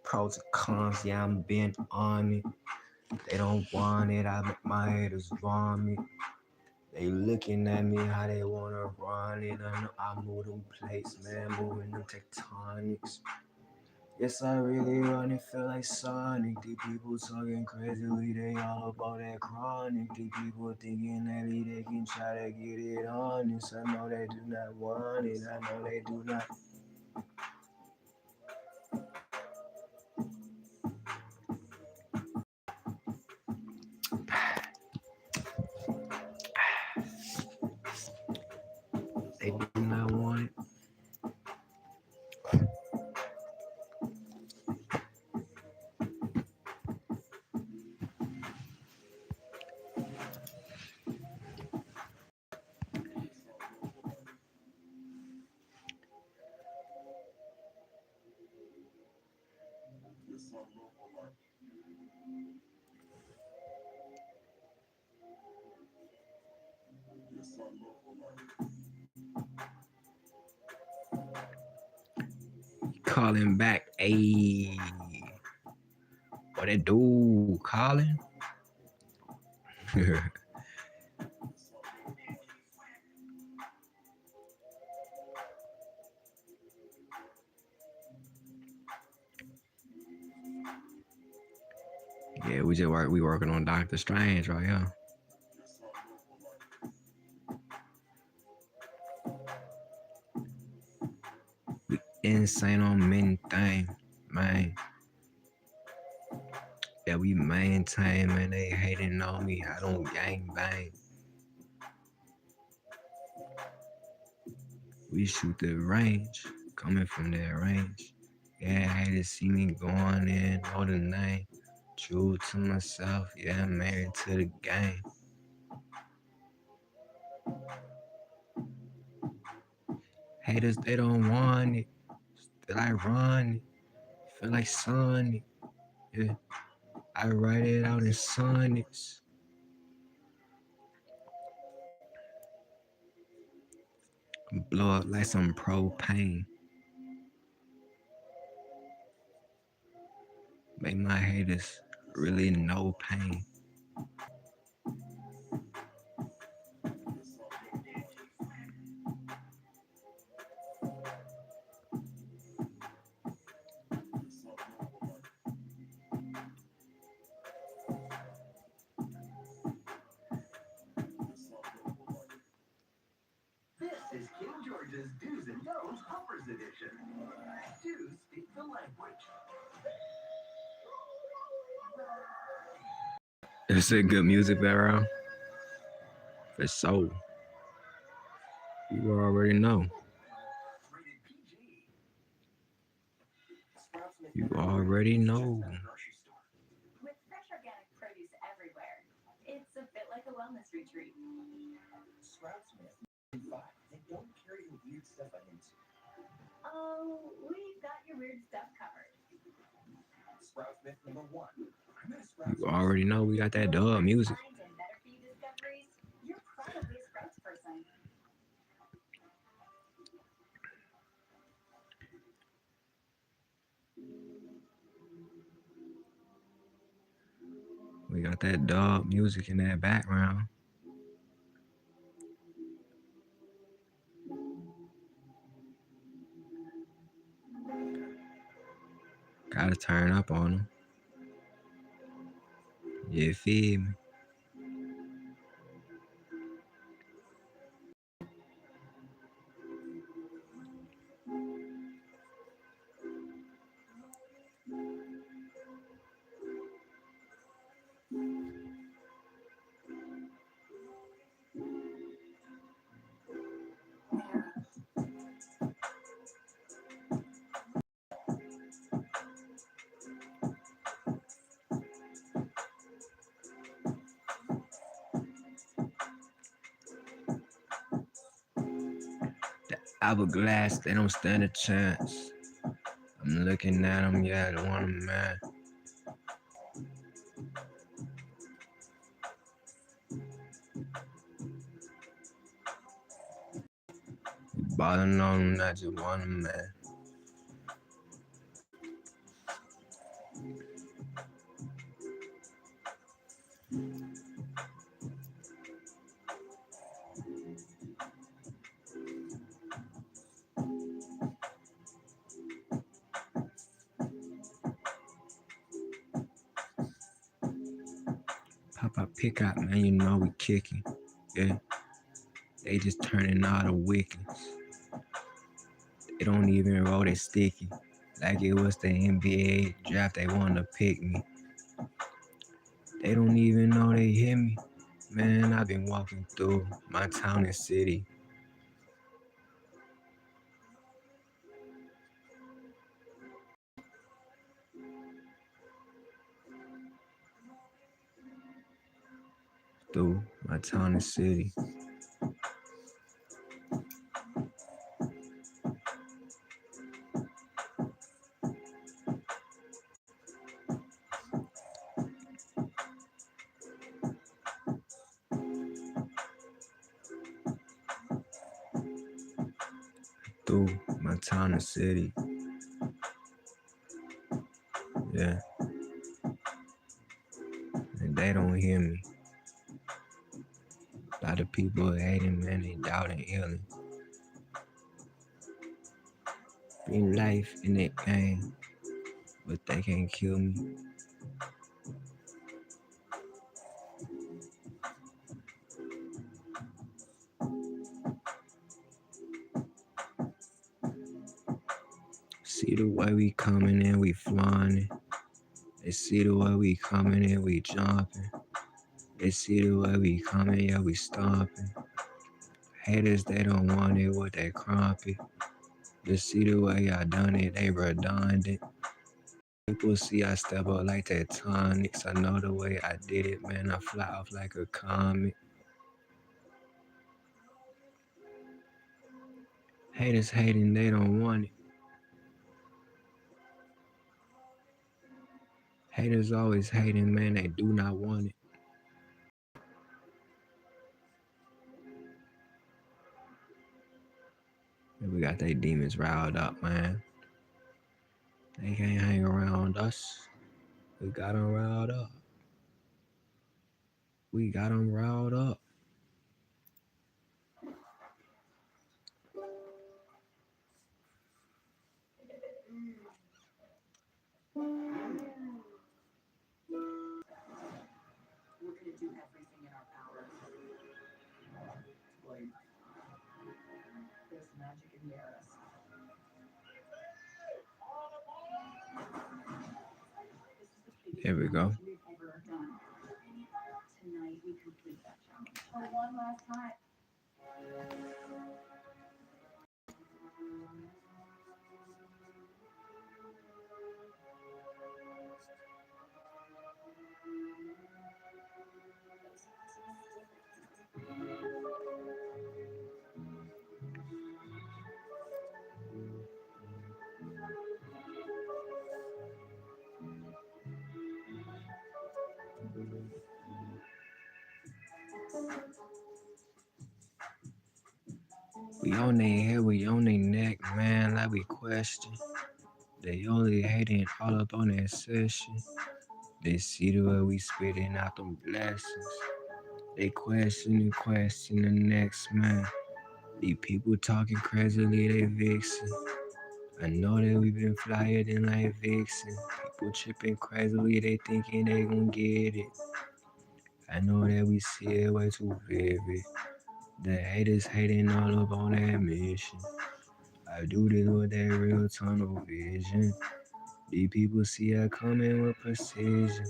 Pros and cons, yeah, I'm being on it. They don't want it, I make my haters want me. They looking at me how they wanna run it. I know I move them plates, man, moving them tectonics. Yes, I really run it, feel like Sonic. These people talking crazily, they all about that chronic. These people thinking that they can try to get it honest. I know they do not want it, I know they do not. They do not want it. Calling back, ayy. What it do, Colin? Yeah, we working on Doctor Strange right here. We insane on many things, man. Yeah, we maintain, man. They hating on me. I don't gang bang. We shoot the range, coming from that range. Yeah, haters see me going in, know the name. True to myself, yeah, I'm married to the game. Haters, they don't want it. Still I run it. Feel like Sonic. Yeah, I write it out in sonnets. Blow up like some propane. Make my haters really no pain. This is King George's Do's and Don'ts Hoppers Edition. Do speak the language. Is it good music background? For so. You already know. Rated PG. You already know. With fresh organic produce everywhere, it's a bit like a wellness retreat. Sproutsmith. They don't carry the weird stuff I'm into. Oh, we've got your weird stuff covered. Sproutsmith number 1. I'm at a You Sproutsmith. already know we got that dub music. Finds and better for you discoveries. You're probably a Sprouts person. We got that dub music in that background. Gotta turn up on them. You feel me? Hourglass, they don't stand a chance. I'm looking at them, yeah, I want them, man. Balling on them, not just want them, man. Pop a pick out, man, you know we kicking. Yeah, they just turning all the wickets. They don't even roll it sticky. Like it was the NBA draft, they wanna pick me. They don't even know they hit me. Man, I've been walking through my town and city. Through my town and city. Through my town and city. Yeah. And they don't hear me. A lot of people hating, man, they doubting healing. Bring life in that game, but they can't kill me. See the way we coming in, we flying. They see the way we coming in, we jumping. They see the way we coming, yeah, we stomping. Haters, they don't want it with that crumpet. Just see the way I done it, they redundant. People see I step up like tectonics. I know the way I did it, man, I fly off like a comet. Haters hating, they don't want it. Haters always hating, man, they do not want it. And we got they demons riled up, man. They can't hang around us. We got them riled up. We got them riled up. We're going to do everything in our power. Like, there's magic in the Eris. There we go. We've ever done. Tonight we complete that challenge. For one last time. We on their head, we on their neck, man, like we question. They only hating all up on that session. They see the way we spitting out them blessings. They question the next man. These people talking crazily, they vixen. I know that we been flyer than like vixen. People tripping crazily, they thinking they gon' get it. I know that we see it way too vivid. The haters hating all up on that mission. I do this with that real tunnel vision. These people see I coming with precision.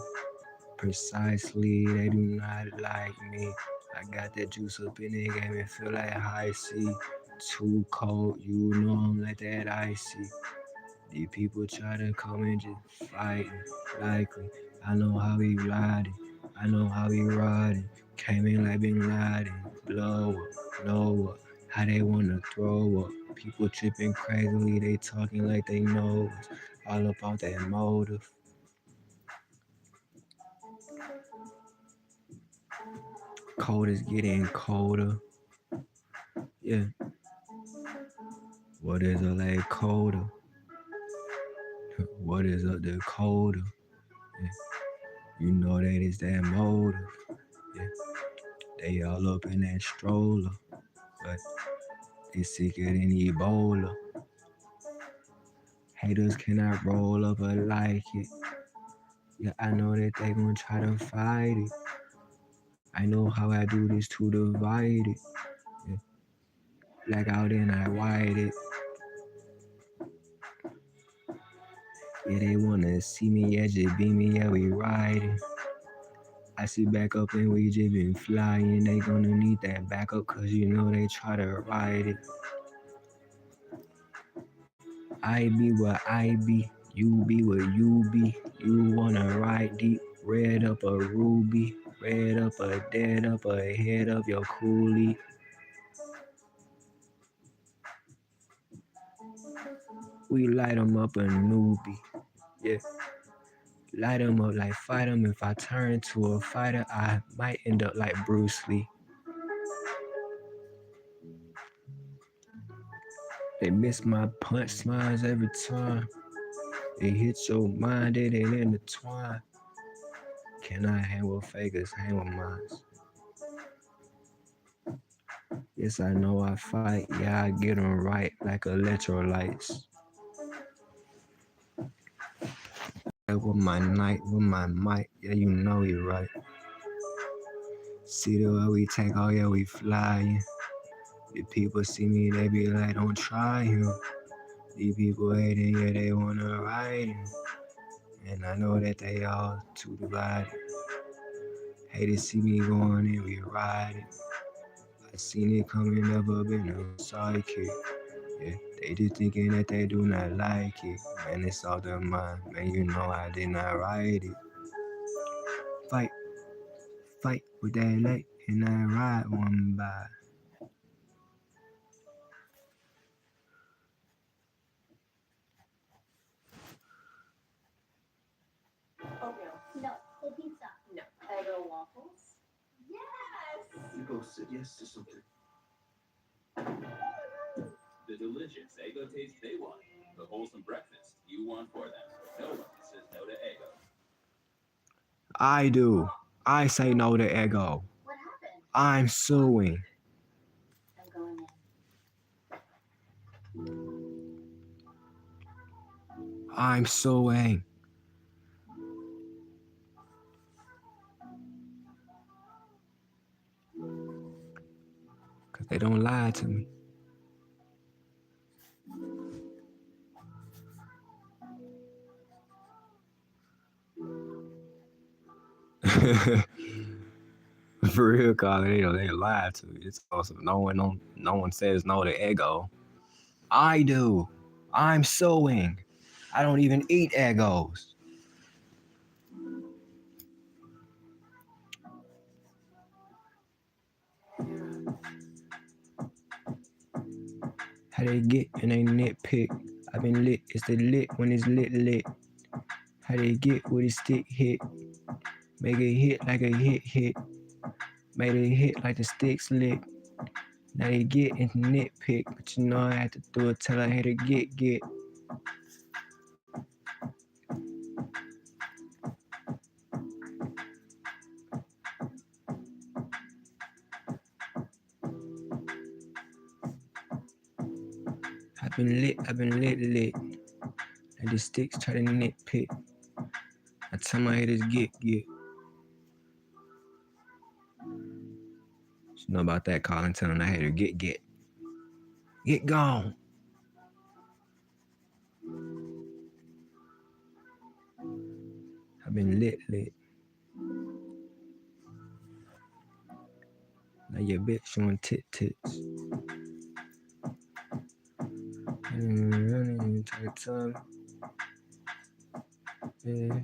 Precisely, they do not like me. I got that juice up in the game and feel like high C. Too cold, you know I'm like that icy. These people try to come and just fighting. Likely, I know how we riding. I know how we riding. Came in like Bin Laden. Blow up, know up. How they wanna throw up. People tripping crazily, they talking like they know us. All about that motive. Cold is getting colder. Yeah. What is a like colder? What is a Dakota? Yeah. You know that is that motive. Yeah. They all up in that stroller, but they sicker than Ebola. Haters cannot roll up or like it. Yeah, I know that they gonna try to fight it. I know how I do this to divide it. Yeah. Black out and I white it. Yeah, they wanna see me, yeah, just beat me, yeah, we riding. I sit back up and we just been flying. They gonna need that backup, cause you know they try to ride it. I be what I be, you be what you be. You wanna ride deep, red up a ruby, red up a dead up a head up your coolie. We light 'em up a newbie, yeah. Light 'em up like fight 'em. If I turn into a fighter, I might end up like Bruce Lee. They miss my punch smiles every time. It hits your mind, it ain't intertwined. Can I hang with fakers, hang with mines? Yes, I know I fight, yeah, I get 'em right like electrolytes. With my night, with my mic, yeah, you know you're right. See the way we take off, yeah, we flying. If people see me, they be like, don't try him. These people hating, yeah, they wanna ride him. And I know that they all too divided. Hate to see me going and we riding. I seen it coming, never been a sidekick. Yeah, they just thinking that they do not like it. Man, it's all their mind. Man, you know I did not write it. Fight, fight with that light, and I ride one by. Oatmeal. No. The pizza. No. Eggo waffles. Yes. You both said yes to something. The delicious Eggo taste they want. The wholesome breakfast you want for them. No one says no to Eggo. I do. I say no to Eggo. What happened? I'm suing. I'm going in. I'm suing. Cause they don't lie to me. For real, Colin, they lie to me. It's awesome. No one says no to Eggo. I do. I'm suing. I don't even eat Eggos. How they get and they nitpick. I've been lit. It's the lit when it's lit. How they get with a stick hit. Make it hit like a hit. Made it hit like the stick's lit. Now they get and nitpick, but you know I had to do it till I had to get. I've been lit. And the sticks try to nitpick. I tell my haters get. You know about that, Colin, telling the hater get. Get gone. I've been lit. Now your bitch showing tits. Running into the time. Yeah.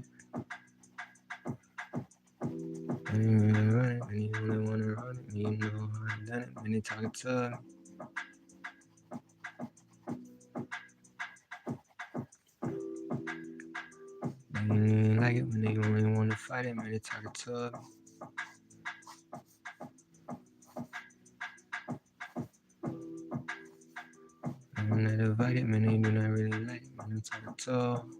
Running, and you only wanna run it, you know how I done it, when they talking to me. They ain't like it when they only wanna fight it, man, they talking to me. I'm not invited, man, they do not really like it, man, they talking to me.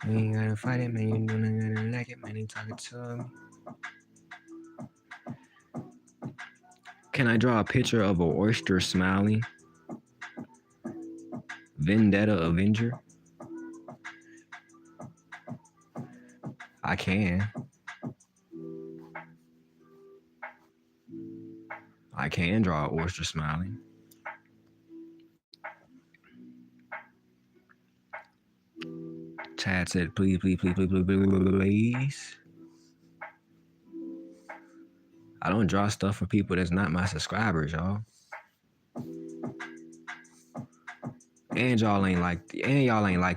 You ain't gotta fight it, man, you do not gotta like it, man, they talking to me. Can I draw a picture of an oyster smiling? Vendetta Avenger? I can. I can draw an oyster smiling. Chad said, please, please, please, please, please, please. I don't draw stuff for people that's not my subscribers, y'all. And y'all ain't like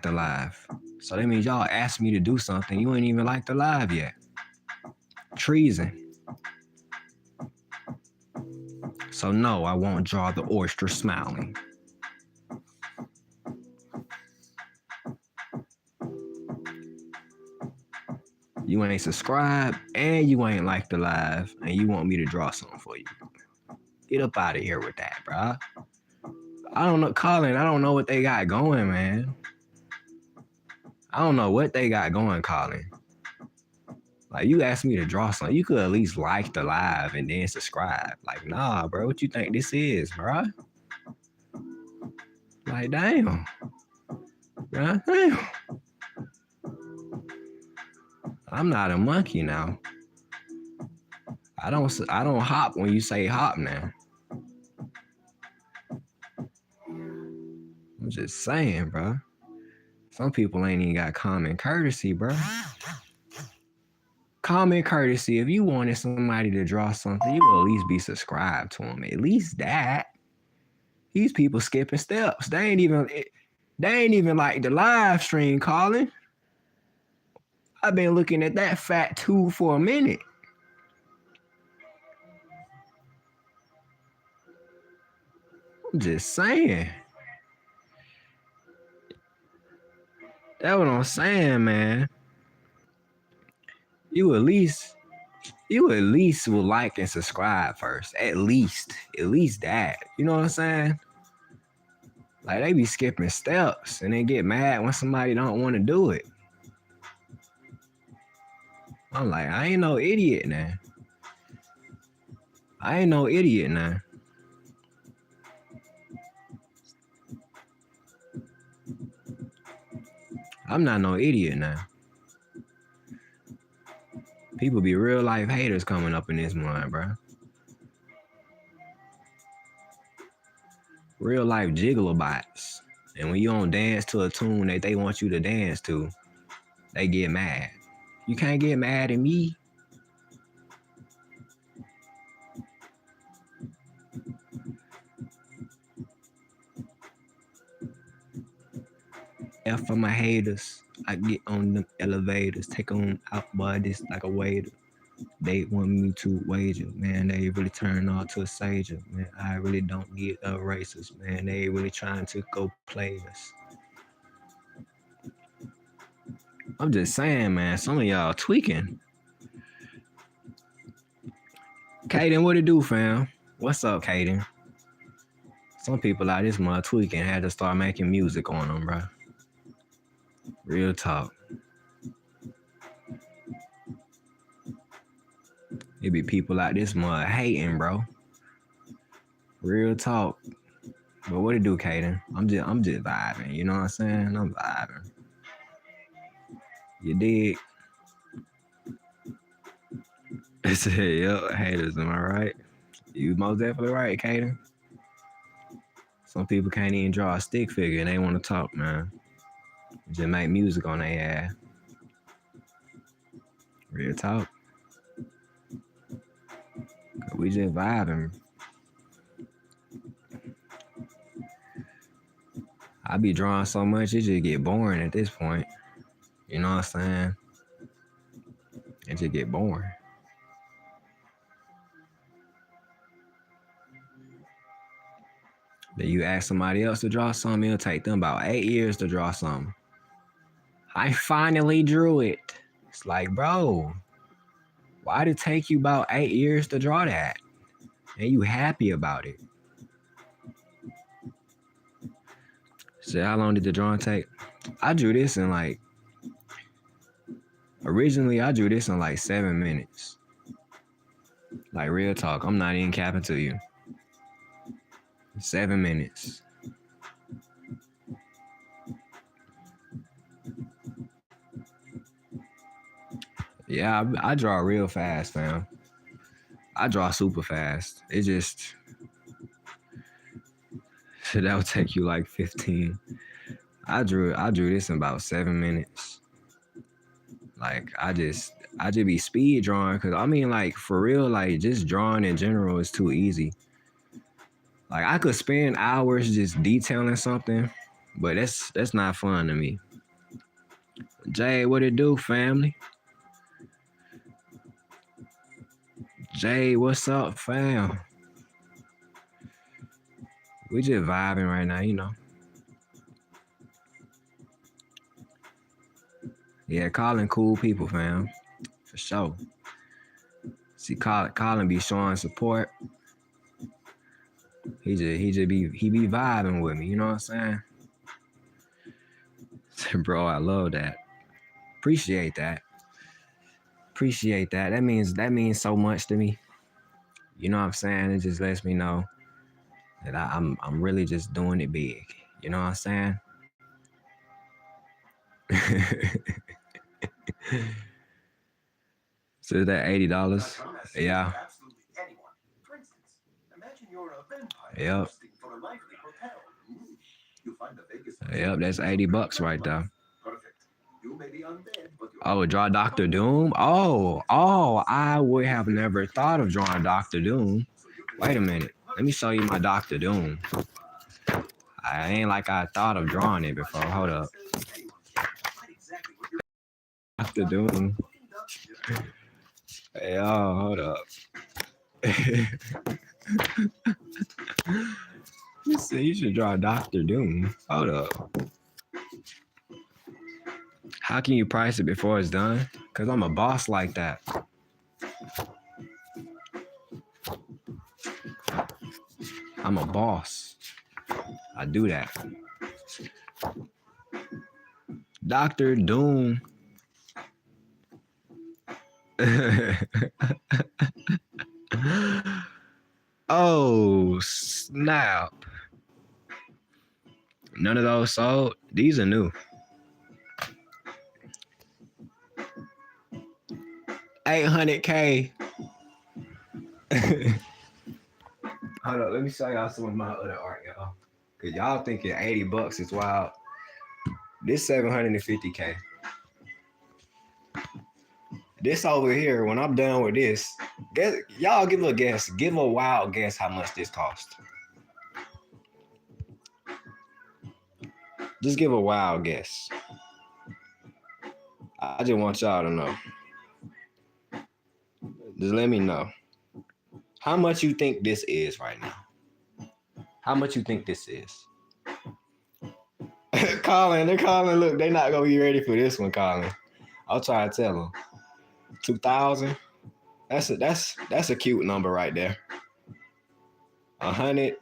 the live. So that means y'all asked me to do something. You ain't even like the live yet. Treason. So no, I won't draw the oyster smiling. You ain't subscribed and you ain't like the live and you want me to draw something for you. Get up out of here with that, bro. I don't know, Colin, I don't know what they got going, man. I don't know what they got going, Colin. Like, you asked me to draw something. You could at least like the live and then subscribe. Like, nah, bro, what you think this is, bro? Like, damn. Bro, damn. I'm not a monkey now. I don't hop when you say hop now. I'm just saying, bro. Some people ain't even got common courtesy, bro. Common courtesy. If you wanted somebody to draw something, you will at least be subscribed to them. At least that. These people skipping steps. They ain't even like the live stream, Colin. I've been looking at that fat tube for a minute. I'm just saying. That's what I'm saying, man. You at least will like and subscribe first. At least that. You know what I'm saying? Like, they be skipping steps and they get mad when somebody don't want to do it. I'm like, I ain't no idiot now. I'm not no idiot now. People be real life haters coming up in this mind, bro. Real life jigglybots. And when you don't dance to a tune that they want you to dance to, they get mad. You can't get mad at me. F for my haters. I get on them elevators, take on out bodies like a waiter. They want me to wager, man. They really turn on to a sager, man. I really don't get erasers, man. They really trying to go play us. I'm just saying, man. Some of y'all tweaking. Kaden, what it do, fam? What's up, Kaden? Some people out this mother tweaking had to start making music on them, bro. Real talk. It be people out this mud hating, bro. Real talk. But what it do, Kaden? I'm just vibing. You know what I'm saying? I'm vibing. You dig? I said, yo, haters, am I right? You most definitely right, Kaden. Some people can't even draw a stick figure and they want to talk, man. Just make music on their ass. Real talk. We just vibing. I be drawing so much, it just get boring at this point. You know what I'm saying? It just get boring. Then you ask somebody else to draw something, it'll take them about 8 years to draw something. I finally drew it. It's like, bro, why did it take you about 8 years to draw that? And you happy about it? So how long did the drawing take? I drew this in originally I drew this in 7 minutes. Like, real talk, I'm not even capping to you. 7 minutes. Yeah, I draw real fast, fam. I draw super fast. It just that would take you like 15. I drew this in about 7 minutes. Like I just be speed drawing because I mean like for real, like just drawing in general is too easy. Like I could spend hours just detailing something, but that's not fun to me. Jay, what it do, family? Jay, what's up, fam? We just vibing right now, you know. Yeah, Colin cool people, fam. For sure. See Colin be showing support. He be vibing with me, you know what I'm saying? Bro, I love that. Appreciate that. That means so much to me. You know what I'm saying? It just lets me know that I'm really just doing it big. You know what I'm saying? So that $80. Yeah. Absolutely anyone. For instance, imagine you're a vampire Yep. hosting for a lively hotel. You find a Vegas. Yep, that's $80 right there. Perfect. You may be undead, but you're Oh, draw Dr. Doom? Oh, I would have never thought of drawing Dr. Doom. Wait a minute. Let me show you my Dr. Doom. I ain't like I thought of drawing it before. Hold up. Dr. Doom. Hey, yo, hold up. You should draw Dr. Doom. Hold up. How can you price it before it's done? Because I'm a boss like that. I'm a boss. I do that. Dr. Doom. Oh, snap. None of those sold. These are new. $800K. Hold up, let me show y'all some of my other art, y'all. Cause y'all thinking $80 is wild. This $750K. This over here, when I'm done with this, guess, y'all give a guess. Give a wild guess how much this cost. Just give a wild guess. I just want y'all to know. Just let me know. How much you think this is right now? How much you think this is? Colin, look, they not gonna be ready for this one, Colin. I'll try to tell them. 2,000. That's a cute number right there. 100.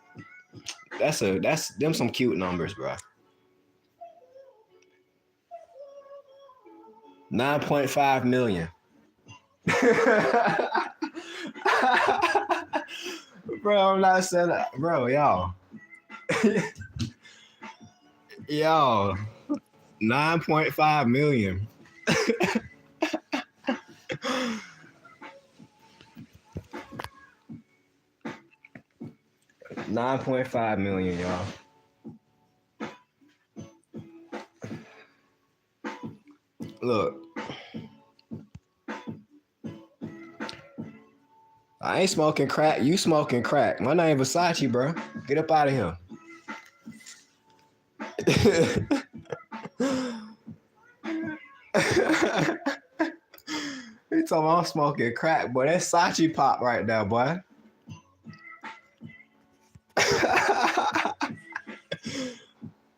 That's them some cute numbers, bro. 9.5 million. Bro, I'm not saying that. Bro, y'all. Y'all. 9.5 million. $9.5 million, y'all. Look. I ain't smoking crack. You smoking crack. My name Versace, bro. Get up out of here. He told me I'm smoking crack, boy. That's Sachi pop right there, boy.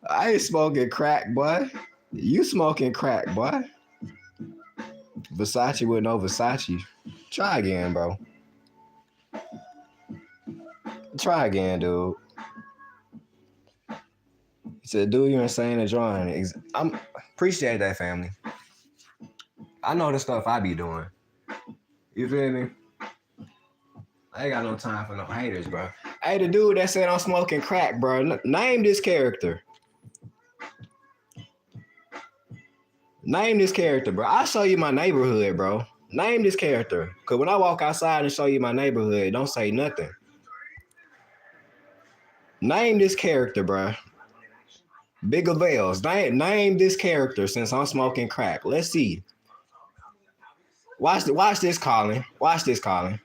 I ain't smoking crack, boy. You smoking crack, boy. Versace with no Versace. Try again, bro. Try again, dude. He said, dude, you're insane at drawing. I'm appreciate that, family. I know the stuff I be doing. You feel me? I ain't got no time for no haters, bro. Hey, the dude that said I'm smoking crack, bro. Name this character. Name this character, bro. I'll show you my neighborhood, bro. Name this character. Cause when I walk outside and show you my neighborhood, don't say nothing. Name this character, bruh. Bigger Bells. Name this character since I'm smoking crack. Let's see. Watch this, Colin. Watch this, Colin.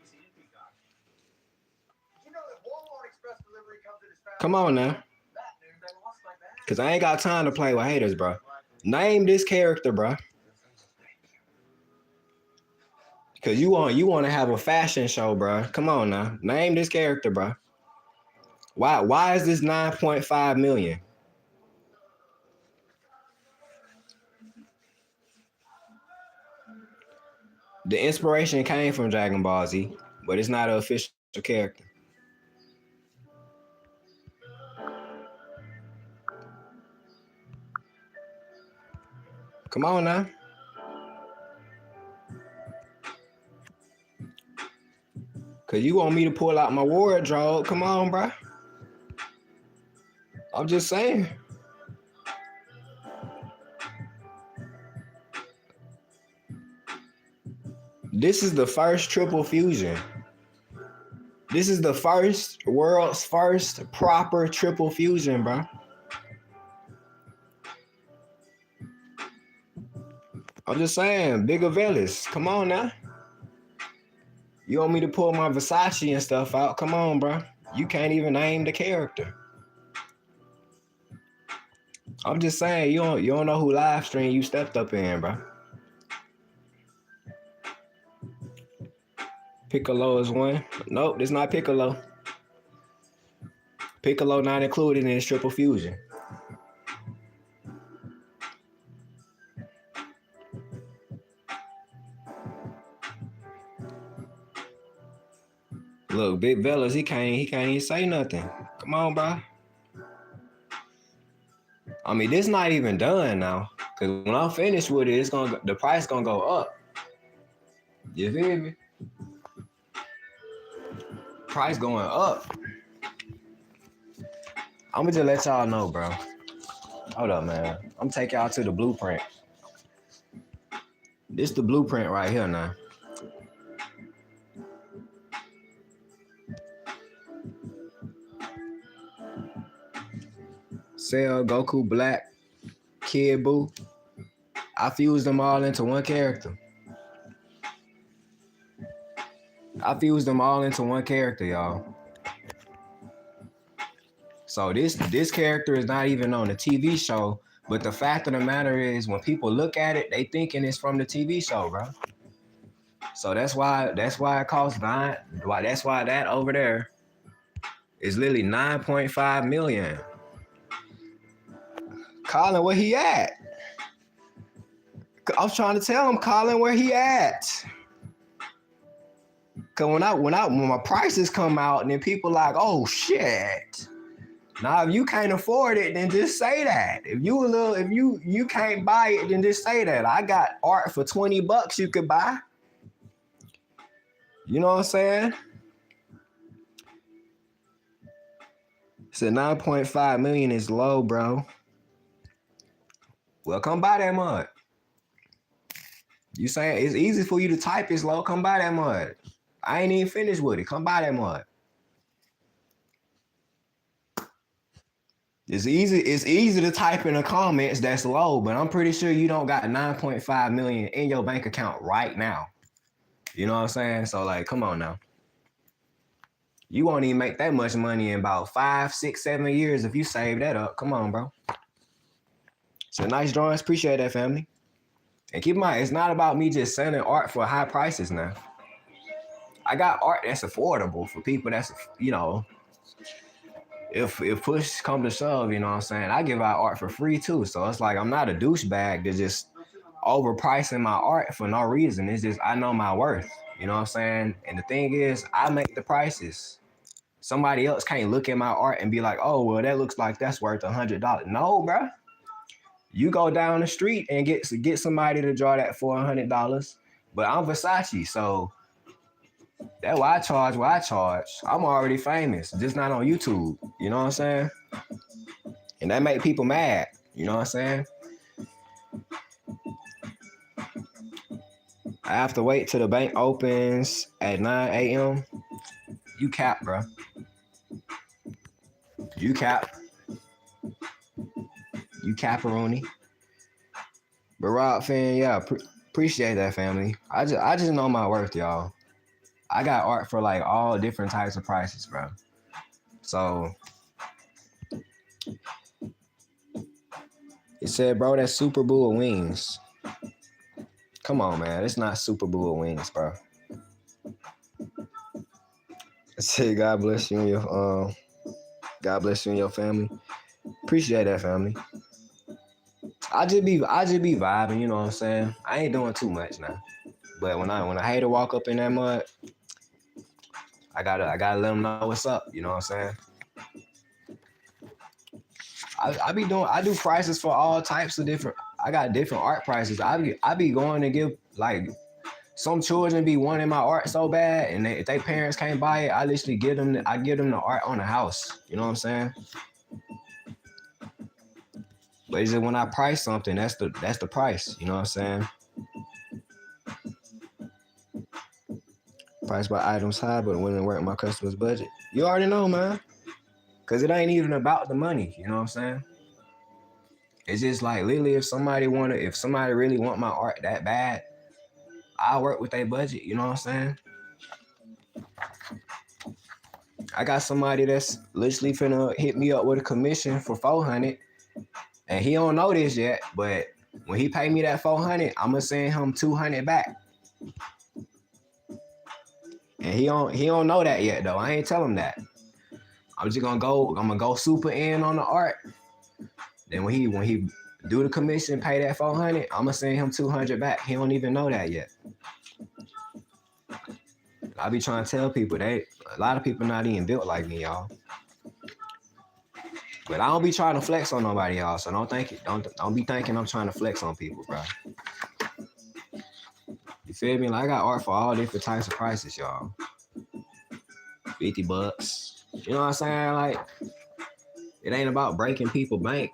Come on now. Cause I ain't got time to play with haters, bro. Name this character, bro. Cause you want to have a fashion show, bro. Come on now. Name this character, bro. Why is this 9.5 million? The inspiration came from Dragon Ball Z, but it's not an official character. Come on now. Cause you want me to pull out my wardrobe. Come on, bro. I'm just saying. This is the first triple fusion. This is the world's first proper triple fusion, bro. I'm just saying, Bigger Bells. Come on now. You want me to pull my Versace and stuff out? Come on, bro. You can't even name the character. I'm just saying, you don't know who live stream you stepped up in, bro. Piccolo is one. Nope, this not Piccolo. Piccolo not included in this triple fusion. Look, Big Bellas, he can't even say nothing. Come on, bro. I mean, this not even done now. Cause when I'm finished with it, the price gonna go up. You feel me? Price going up. I'ma just let y'all know, bro. Hold up, man. I'm take y'all to the blueprint. This the blueprint right here now. Cell, Goku Black, Kid Buu. I fused them all into one character. Y'all. So this character is not even on the TV show, but the fact of the matter is, when people look at it, they thinking it's from the TV show, bro. So that's why it costs that's why that over there is literally 9.5 million. Colin, where he at? I was trying to tell him, Colin, where he at? Cause when my prices come out and then people like, oh shit. Now if you can't afford it, then just say that. If you can't buy it, then just say that. I got art for $20 you could buy. You know what I'm saying? So 9.5 million is low, bro. Well, come buy that mud. You saying it's easy for you to type it's low? Come buy that mud. I ain't even finished with it. Come buy that mud. It's easy to type in the comments that's low, but I'm pretty sure you don't got 9.5 million in your bank account right now. You know what I'm saying? So like, come on now. You won't even make that much money in about 5, 6, 7 years if you save that up. Come on, bro. So nice drawings. Appreciate that, family. And keep in mind, it's not about me just selling art for high prices now. I got art that's affordable for people that's, you know, if push come to shove, you know what I'm saying? I give out art for free too. So it's like, I'm not a douchebag to just overpricing my art for no reason. It's just, I know my worth, you know what I'm saying? And the thing is, I make the prices. Somebody else can't look at my art and be like, oh, well, that looks like that's worth $100. No, bro. You go down the street and get somebody to draw that for $100. But I'm Versace, so that's why I charge what I charge. I'm already famous, just not on YouTube. You know what I'm saying? And that make people mad. You know what I'm saying? I have to wait till the bank opens at 9 a.m. You cap, bro. You cap. You caparoni. But Rob fan, yeah, appreciate that, family. I just know my worth, y'all. I got art for like all different types of prices, bro. So it said, bro, that's Super Bowl wings. Come on, man. It's not Super Bowl wings, bro. It said, God bless you and your family. Appreciate that, family. I just be vibing, you know what I'm saying? I ain't doing too much now. But when a hater walk up in that mud, I gotta let them know what's up, you know what I'm saying? I do prices for all types of different. I got different art prices. I be going to give, like, some children be wanting my art so bad, and if their parents can't buy it, I literally give them the art on the house. You know what I'm saying? But it's just when I price something, that's the price. You know what I'm saying? Price by items high, but it wouldn't work my customer's budget. You already know, man. Cause it ain't even about the money. You know what I'm saying? It's just like literally, if somebody really want my art that bad, I'll work with their budget. You know what I'm saying? I got somebody that's literally finna hit me up with a commission for $400, and he don't know this yet. But when he pay me that $400, I'ma send him $200 back. And he don't know that yet though. I ain't tell him that. I'm gonna go super in on the art. Then when he do the commission, pay that $400, I'ma send him $200 back. He don't even know that yet. I be trying to tell people a lot of people not even built like me, y'all. But I don't be trying to flex on nobody, y'all. So don't be thinking I'm trying to flex on people, bro. You feel me? Like, I got art for all different types of prices, y'all. $50. You know what I'm saying? Like, it ain't about breaking people's bank.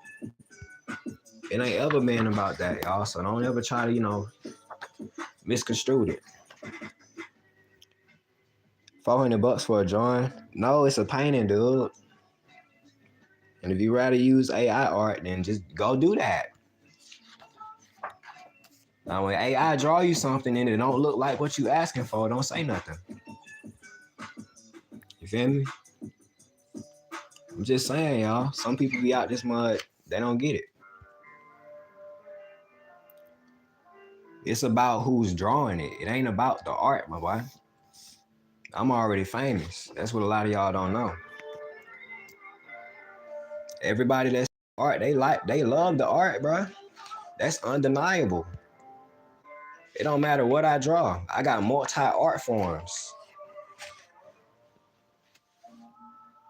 It ain't ever been about that, y'all. So don't ever try to, misconstrue it. $400 for a drawing? No, it's a painting, dude. And if you rather use AI art, then just go do that. Now, when AI draw you something and it don't look like what you asking for, don't say nothing. You feel me? I'm just saying, y'all. Some people be out this mud, they don't get it. It's about who's drawing it. It ain't about the art, my boy. I'm already famous. That's what a lot of y'all don't know. Everybody that's art, they love the art, bro. That's undeniable. It don't matter what I draw. I got multi-art forms.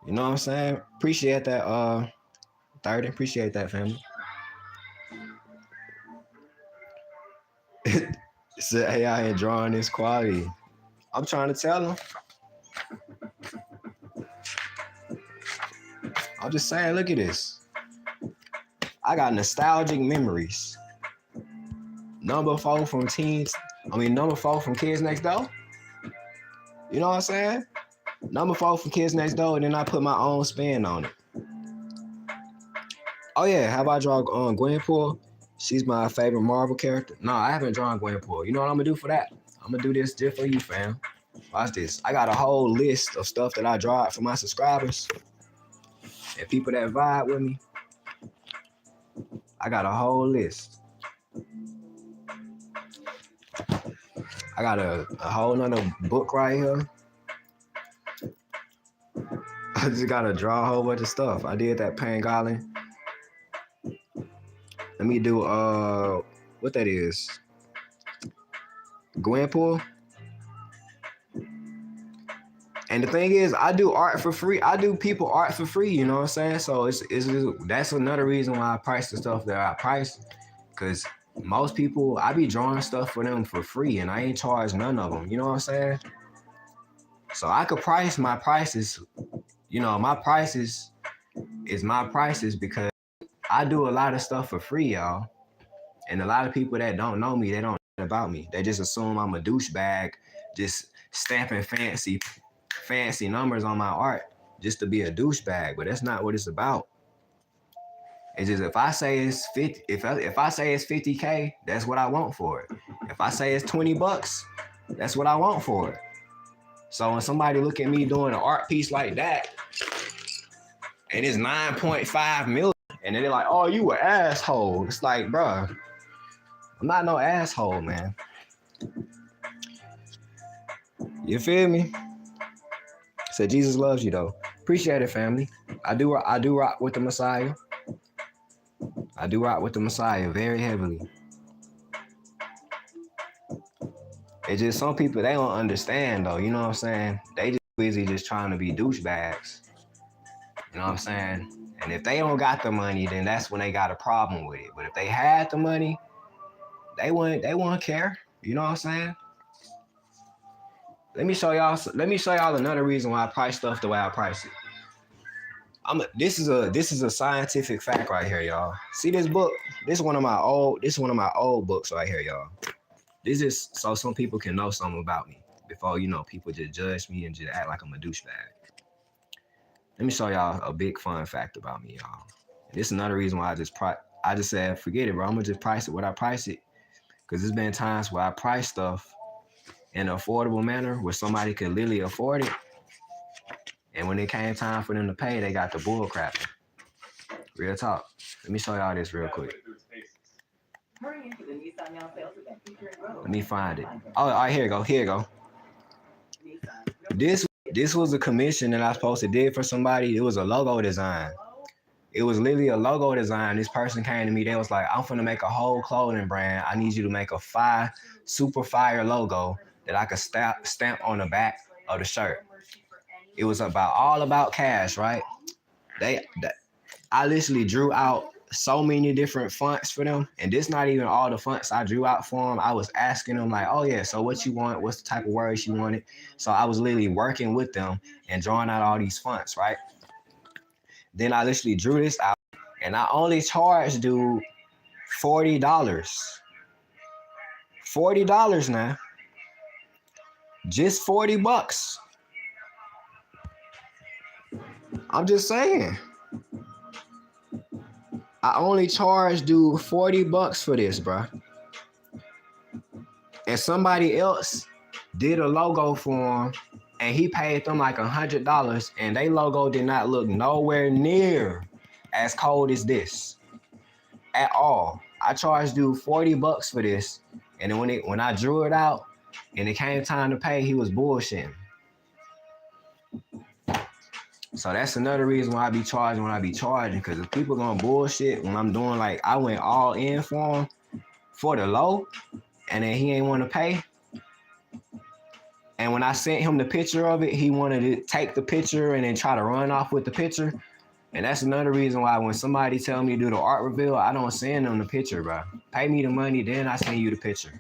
You know what I'm saying? Appreciate that, 30. Appreciate that, family. It said AI ain't drawing this quality. I'm trying to tell them. I'm just saying, look at this. I got nostalgic memories. Number 4 from Kids Next Door. You know what I'm saying? Number 4 from Kids Next Door, and then I put my own spin on it. Oh yeah, how about I draw Gwenpool? She's my favorite Marvel character. No, I haven't drawn Gwenpool. You know what I'm gonna do for that? I'm gonna do this just for you, fam. Watch this. I got a whole list of stuff that I draw for my subscribers and people that vibe with me. I got a whole list. I got a whole nother book right here. I just gotta draw a whole bunch of stuff. I did that Pangolin. Let me do what that is. Gwenpool. And the thing is, I do art for free. I do people art for free, you know what I'm saying? So that's another reason why I price the stuff that I price. Cause most people, I be drawing stuff for them for free and I ain't charge none of them, you know what I'm saying? So I could price my prices, my prices is my prices because I do a lot of stuff for free, y'all. And a lot of people that don't know me, they don't about me. They just assume I'm a douchebag, just stamping fancy numbers on my art just to be a douchebag. But that's not what it's about. It's just if I say it's 50, if I say it's 50K, that's what I want for it. If I say it's $20, that's what I want for it. So when somebody look at me doing an art piece like that, and it's 9.5 million, and then they're like, "Oh, you an asshole." It's like, bruh, I'm not no asshole, man. You feel me? Said Jesus loves you though. Appreciate it, family. I do rock with the Messiah. I do rock with the Messiah very heavily. It's just some people, they don't understand though, you know what I'm saying? They just busy just trying to be douchebags. You know what I'm saying? And if they don't got the money, then that's when they got a problem with it. But if they had the money, they wouldn't care. You know what I'm saying? Let me show y'all another reason why I price stuff the way I price it. This is a scientific fact right here, y'all. See this book? This is one of my old books right here, y'all. This is so some people can know something about me before, you know, people just judge me and just act like I'm a douchebag. Let me show y'all a big fun fact about me, y'all. And this is another reason why I just said, forget it, bro. I'm gonna just price it what I price it. Cause there's been times where I price stuff in an affordable manner where somebody could literally afford it. And when it came time for them to pay, they got the bull crap. Real talk. Let me show y'all this real quick. Let me find it. Oh, all right, here you go. This was a commission that I was supposed to do for somebody. It was a logo design. It was literally a logo design. This person came to me. They was like, "I'm finna make a whole clothing brand. I need you to make a super fire logo that I could stamp on the back of the shirt." It was all about cash, right? I literally drew out so many different fonts for them, and this not even all the fonts I drew out for them. I was asking them like, "Oh yeah, so what you want? What's the type of words you wanted?" So I was literally working with them and drawing out all these fonts, right? Then I literally drew this out, and I only charged dude $40. $40 now. Just $40. I'm just saying. I only charged dude $40 for this, bro. And somebody else did a logo for him, and he paid them like $100, and their logo did not look nowhere near as cold as this at all. I charged dude $40 for this, and then when I drew it out and it came time to pay, he was bullshitting. So that's another reason why I be charging when I be charging, because if people gonna bullshit when I'm doing, like, I went all in for him for the low, and then he ain't want to pay. And when I sent him the picture of it, he wanted to take the picture and then try to run off with the picture. And that's another reason why when somebody tell me to do the art reveal, I don't send them the picture, bro. Pay me the money, then I send you the picture.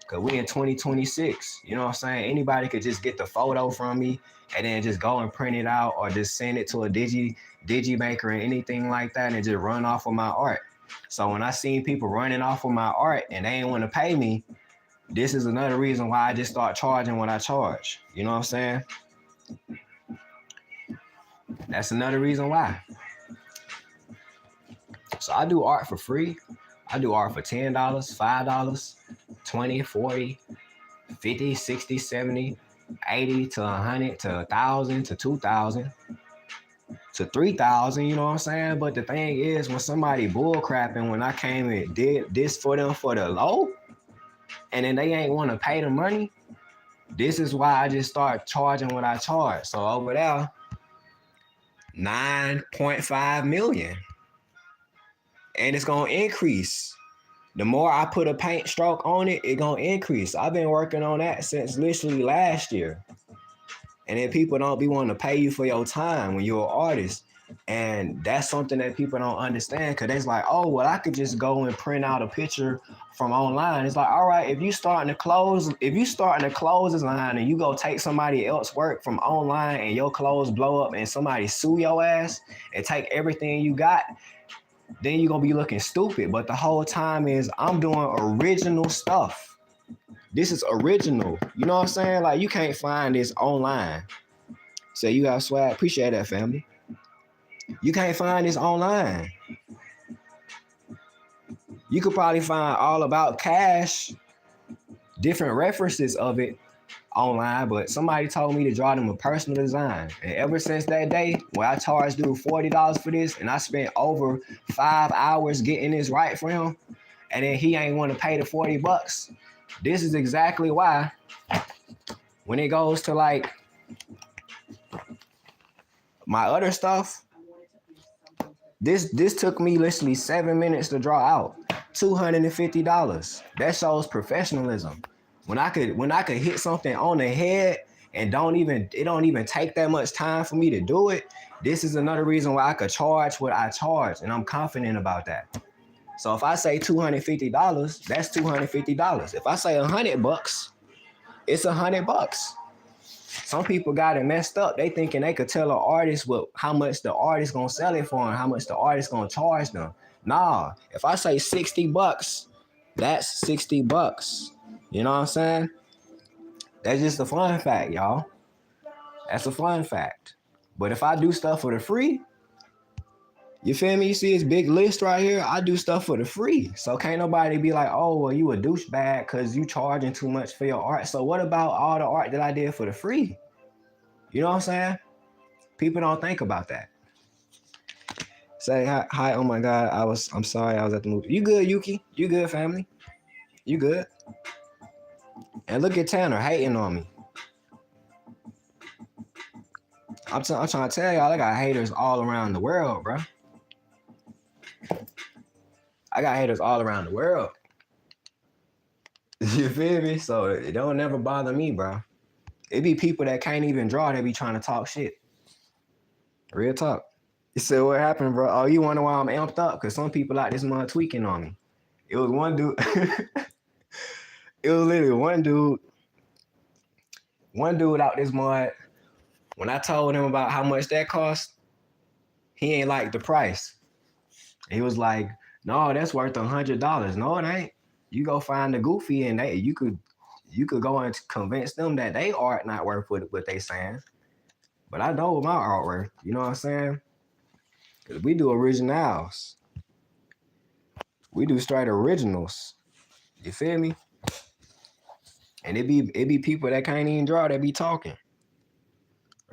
Cause we in 2026, you know what I'm saying? Anybody could just get the photo from me and then just go and print it out, or just send it to a Digimaker or anything like that and just run off of my art. So when I seen people running off of my art and they ain't want to pay me, this is another reason why I just start charging what I charge. You know what I'm saying? That's another reason why. So I do art for free. I do art for $10, $5, 20, 40, 50, 60, 70, 80 to 100 to 1,000 to 2,000 to 3,000, you know what I'm saying? But the thing is, when somebody bull crapping, when I came and did this for them for the low, and then they ain't want to pay the money, this is why I just start charging what I charge. So over there, 9.5 million. And it's going to increase. The more I put a paint stroke on it, it's going to increase. I've been working on that since literally last year. And then people don't be wanting to pay you for your time when you're an artist. And that's something that people don't understand, because it's like, oh, well, I could just go and print out a picture from online. It's like, all right, if you starting to close this line and you go take somebody else's work from online and your clothes blow up and somebody sue your ass and take everything you got, then you're gonna be looking stupid. But the whole time is I'm doing original stuff. This is original. You know what I'm saying? Like you can't find this online. Say you got swag. Appreciate that, family. You can't find this online. You could probably find all about cash, different references of it online, but somebody told me to draw them a personal design. And ever since that day, where I charged dude $40 for this, and I spent over 5 hours getting this right for him, and then he ain't want to pay the $40. This is exactly why when it goes to like my other stuff, this took me literally 7 minutes to draw out. $250. That shows professionalism. When I could hit something on the head and it don't even take that much time for me to do it, this is another reason why I could charge what I charge, and I'm confident about that. So if I say $250, that's $250. If I say $100, it's $100. Some people got it messed up. They thinking they could tell an artist how much the artist gonna sell it for and how much the artist gonna charge them. Nah, if I say $60, that's $60. You know what I'm saying? That's just a fun fact, y'all. That's a fun fact. But if I do stuff for the free, you feel me? You see this big list right here? I do stuff for the free. So can't nobody be like, oh, well, you a douchebag because you charging too much for your art. So what about all the art that I did for the free? You know what I'm saying? People don't think about that. Say hi, oh my God, I'm sorry, I was at the movie. You good, Yuki? You good, family? You good? And look at Tanner hating on me. I'm trying to tell y'all, I got haters all around the world, bro. I got haters all around the world. You feel me? So it don't never bother me, bro. It be people that can't even draw, they be trying to talk shit. Real talk. You said, what happened, bro? Oh, you wonder why I'm amped up? Because some people out this month tweaking on me. It was one dude. It was literally one dude out this month. When I told him about how much that cost, he ain't like the price. He was like, no, that's worth $100. No, it ain't. You go find the goofy and you could go and convince them that they art not worth what they saying. But I know my art worth. You know what I'm saying? Because we do originals. We do straight originals. You feel me? And it be people that can't even draw that be talking.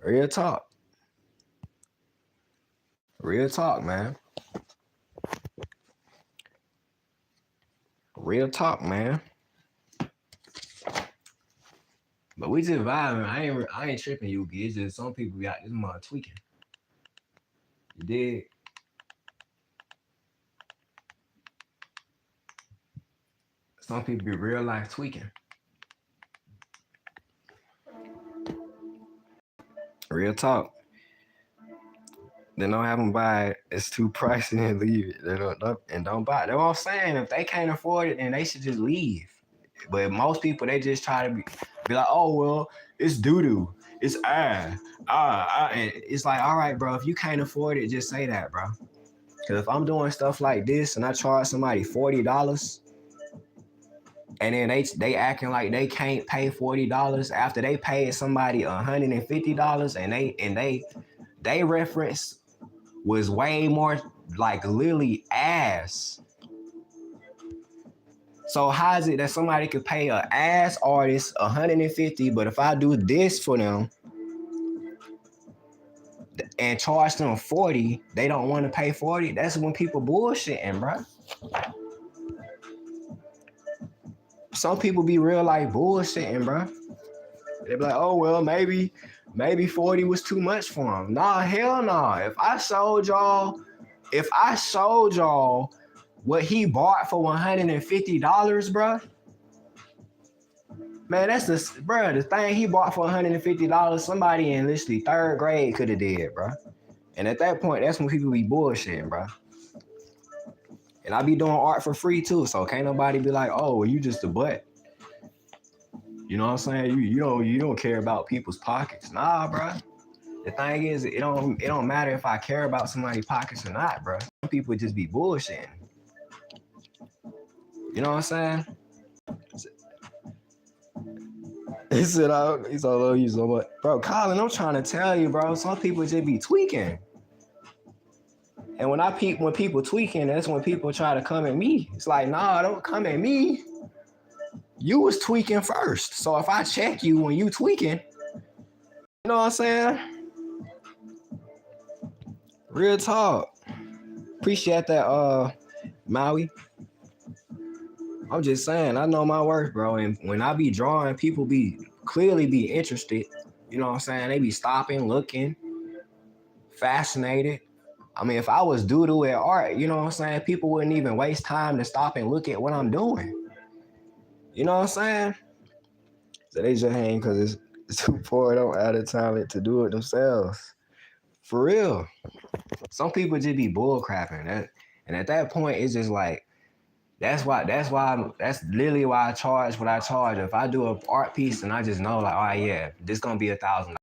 Real talk. Real talk, man. Real talk, man. But we just vibing. I ain't tripping, Yuki. It's just some people got this mother tweaking. You dig? Some people be real life tweaking. Real talk. Then don't have them buy it. It's too pricey and leave it. They don't buy it. That's what I'm saying. If they can't afford it, then they should just leave. But most people, they just try to be like, oh, well, it's doo-doo. It's and it's like, all right, bro, if you can't afford it, just say that, bro. Because if I'm doing stuff like this and I charge somebody $40 and then they acting like they can't pay $40 after they paid somebody $150 and they reference was way more like literally ass. So how is it that somebody could pay an ass artist $150, but if I do this for them and charge them $40, they don't want to pay $40? That's when people bullshitting, bro. Some people be real like bullshitting, bro. They be like, oh well, maybe 40 was too much for him. Nah, hell nah. If I showed y'all what he bought for $150, bro. Man, that's the thing he bought for $150, somebody in literally 3rd grade could have did, bro. And at that point, that's when people be bullshitting, bro. And I be doing art for free too, so can't nobody be like, oh, well, you just a butt. You know what I'm saying? You don't care about people's pockets. Nah, bro. The thing is, it don't matter if I care about somebody's pockets or not, bro. people just be bullshitting. You know what I'm saying? He said, he's all over you so much. Bro, Colin, I'm trying to tell you, bro, some people just be tweaking. And when people tweaking, that's when people try to come at me. It's like, nah, don't come at me. You was tweaking first. So if I check you when you tweaking, you know what I'm saying? Real talk. Appreciate that, Maui. I'm just saying, I know my worth, bro. And when I be drawing, people clearly be interested. You know what I'm saying? They be stopping, looking, fascinated. I mean, if I was doodle at art, you know what I'm saying? People wouldn't even waste time to stop and look at what I'm doing. You know what I'm saying? So they just hang because it's too poor. Don't have the talent to do it themselves. For real. Some people just be bull crapping. And at that point, it's just like, that's literally why I charge what I charge. If I do an art piece and I just know like, oh yeah, this gonna be $1,000.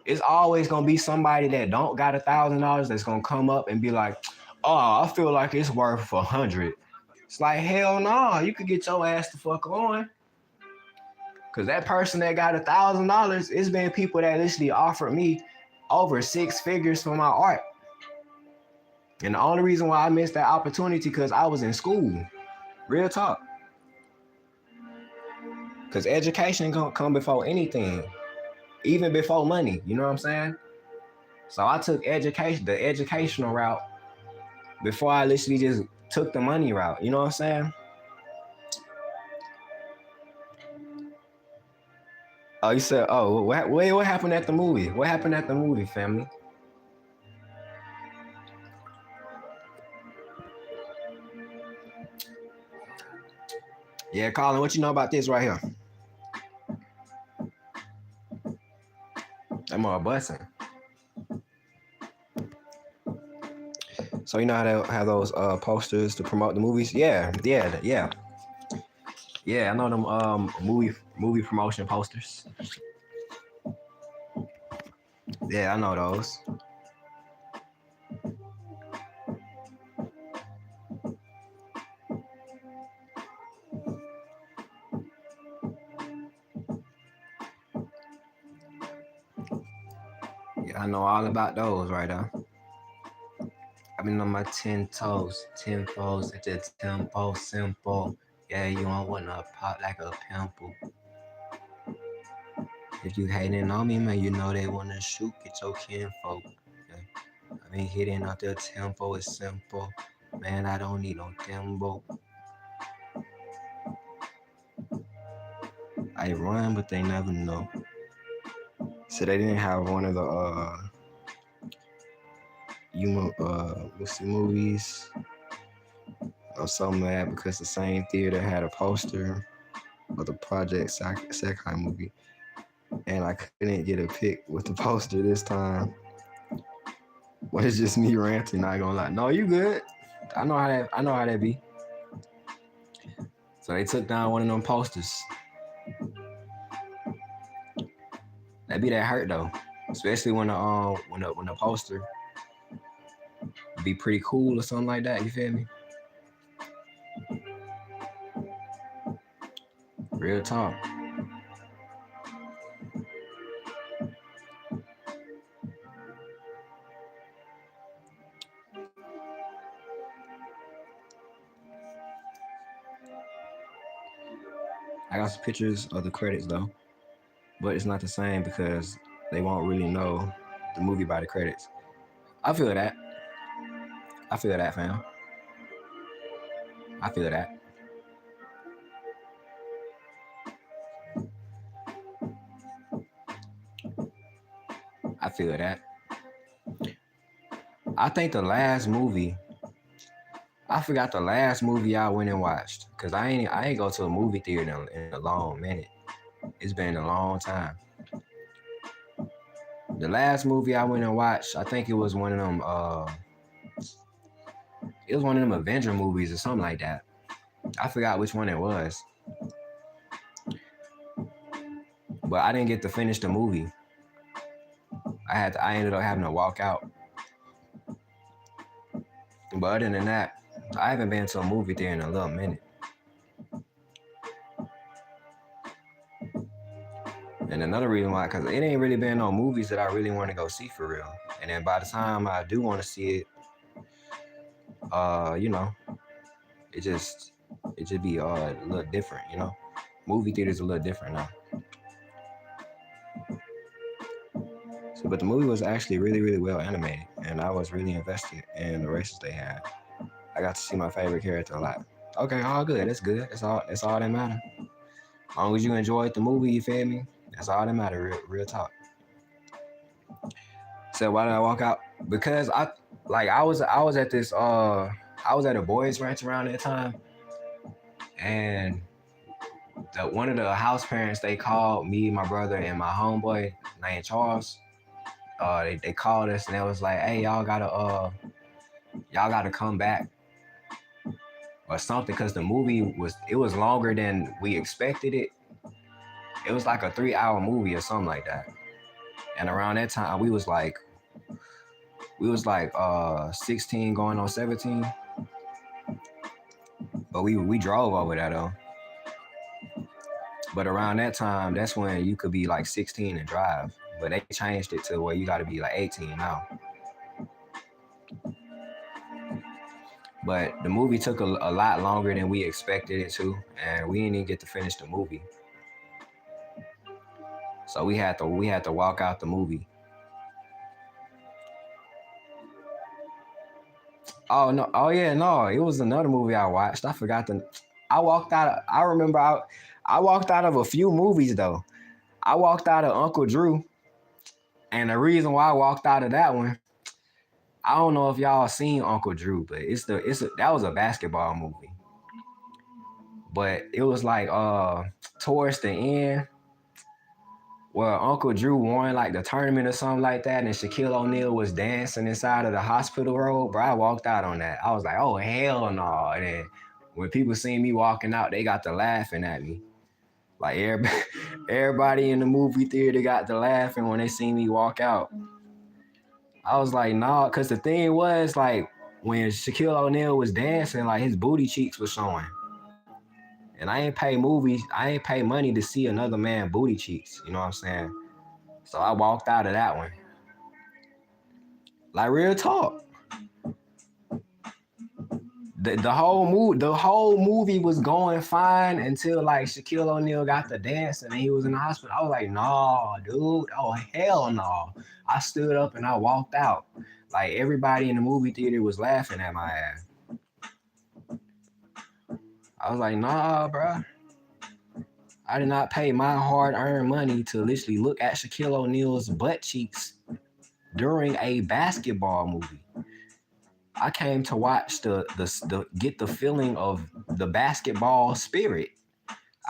It's always gonna be somebody that don't got $1,000 that's gonna come up and be like, oh, I feel like it's worth 100. It's like, hell no, you could get your ass the fuck on. Cause that person that got $1,000, it's been people that literally offered me over 6 figures for my art. And the only reason why I missed that opportunity because I was in school. Real talk. Because education gonna come before anything. Even before money. You know what I'm saying? So I took the educational route before I literally just took the money route. You know what I'm saying? Oh, you said, oh, what happened at the movie? What happened at the movie, family? Yeah, Colin, what you know about this right here? That more busting. So you know how they have those posters to promote the movies? Yeah. Yeah, I know them movie promotion posters. Yeah, I know those. Yeah, I know all about those right now. I've been on my 10 toes, 10 foes at the tempo, simple. Yeah, you don't wanna pop like a pimple. If you hating on me, man, you know they wanna shoot, get your kinfolk. Yeah. I been hitting out the tempo, it's simple. Man, I don't need no thimble. I run, but they never know. So they didn't have one of the Lucy movies. I'm so mad because the same theater had a poster of the Project Sekai movie, and I couldn't get a pic with the poster this time. Well, it's just me ranting. Not gonna lie. No, you good? I know how that be. So they took down one of them posters. That be that hurt though, especially when the poster be pretty cool or something like that. You feel me? Real talk. I got some pictures of the credits though, but it's not the same because they won't really know the movie by the credits. I feel that, fam. I feel that. I feel that. I think the last movie, I forgot the last movie I went and watched because I ain't go to a movie theater in a long minute. It's been a long time. The last movie I went and watched, I think it was one of them. It was one of them Avenger movies or something like that. I forgot which one it was, but I didn't get to finish the movie. I ended up having to walk out. But other than that, I haven't been to a movie theater in a little minute. And another reason why, because it ain't really been no movies that I really want to go see for real. And then by the time I do want to see it, you know, it just be a little different, you know. Movie theaters a little different now. So, but the movie was actually really, really well animated, and I was really invested in the races they had. I got to see my favorite character a lot. Okay, all good. That's good. That's all. That's all that matters. As long as you enjoyed the movie, you feel me? That's all that matters. Real talk. So why did I walk out? Because I was at this I was at a boys ranch around that time, and one of the house parents, they called me, my brother, and my homeboy named Charles. They called us and they was like, "Hey, y'all gotta come back or something," because the movie was longer than we expected it. It was like a 3-hour movie or something like that. And around that time, we was like 16 going on 17. But we drove over there though. But around that time, that's when you could be like 16 and drive. But they changed it to where you got to be like 18 now. But the movie took a lot longer than we expected it to, and we didn't even get to finish the movie. So we had to walk out the movie. Oh no! Oh yeah, no! It was another movie I watched. I forgot the. I walked out. I remember I walked out of a few movies though. I walked out of Uncle Drew, and the reason why I walked out of that one, I don't know if y'all seen Uncle Drew, but that was a basketball movie. But it was like towards the end, where Uncle Drew won like the tournament or something like that, and Shaquille O'Neal was dancing inside of the hospital road. Bro, I walked out on that. I was like, oh hell no! And then when people seen me walking out, they got to laughing at me. Like everybody in the movie theater got to laughing when they seen me walk out. I was like, nah, because the thing was, like, when Shaquille O'Neal was dancing, like, his booty cheeks was showing. And I ain't pay money to see another man booty cheeks, you know what I'm saying? So I walked out of that one. Like, real talk. The whole movie was going fine until, like, Shaquille O'Neal got the dance and he was in the hospital. I was like, nah, dude. Oh, hell no. I stood up and I walked out. Like, everybody in the movie theater was laughing at my ass. I was like, nah, bro. I did not pay my hard-earned money to literally look at Shaquille O'Neal's butt cheeks during a basketball movie. I came to watch get the feeling of the basketball spirit.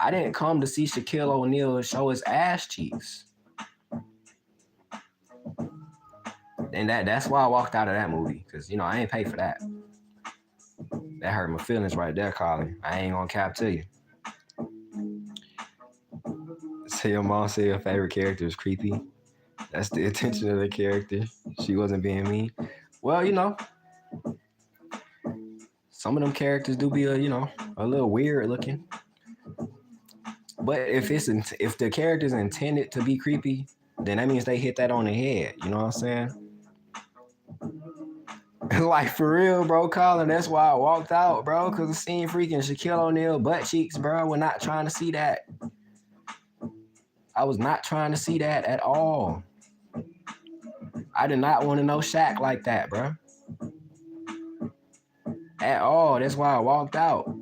I didn't come to see Shaquille O'Neal show his ass cheeks. And that's why I walked out of that movie, because, you know, I ain't paid for that. That hurt my feelings right there, Colin. I ain't gonna cap to you. So your mom said your favorite character is creepy. That's the attention of the character. She wasn't being mean. Well, you know, some of them characters do be a little weird looking. But if the character's intended to be creepy, then that means they hit that on the head. You know what I'm saying? Like, for real, bro, Colin, that's why I walked out, bro, because I seen freaking Shaquille O'Neal butt cheeks, bro. We're not trying to see that. I was not trying to see that at all. I did not want to know Shaq like that, bro. At all. That's why I walked out.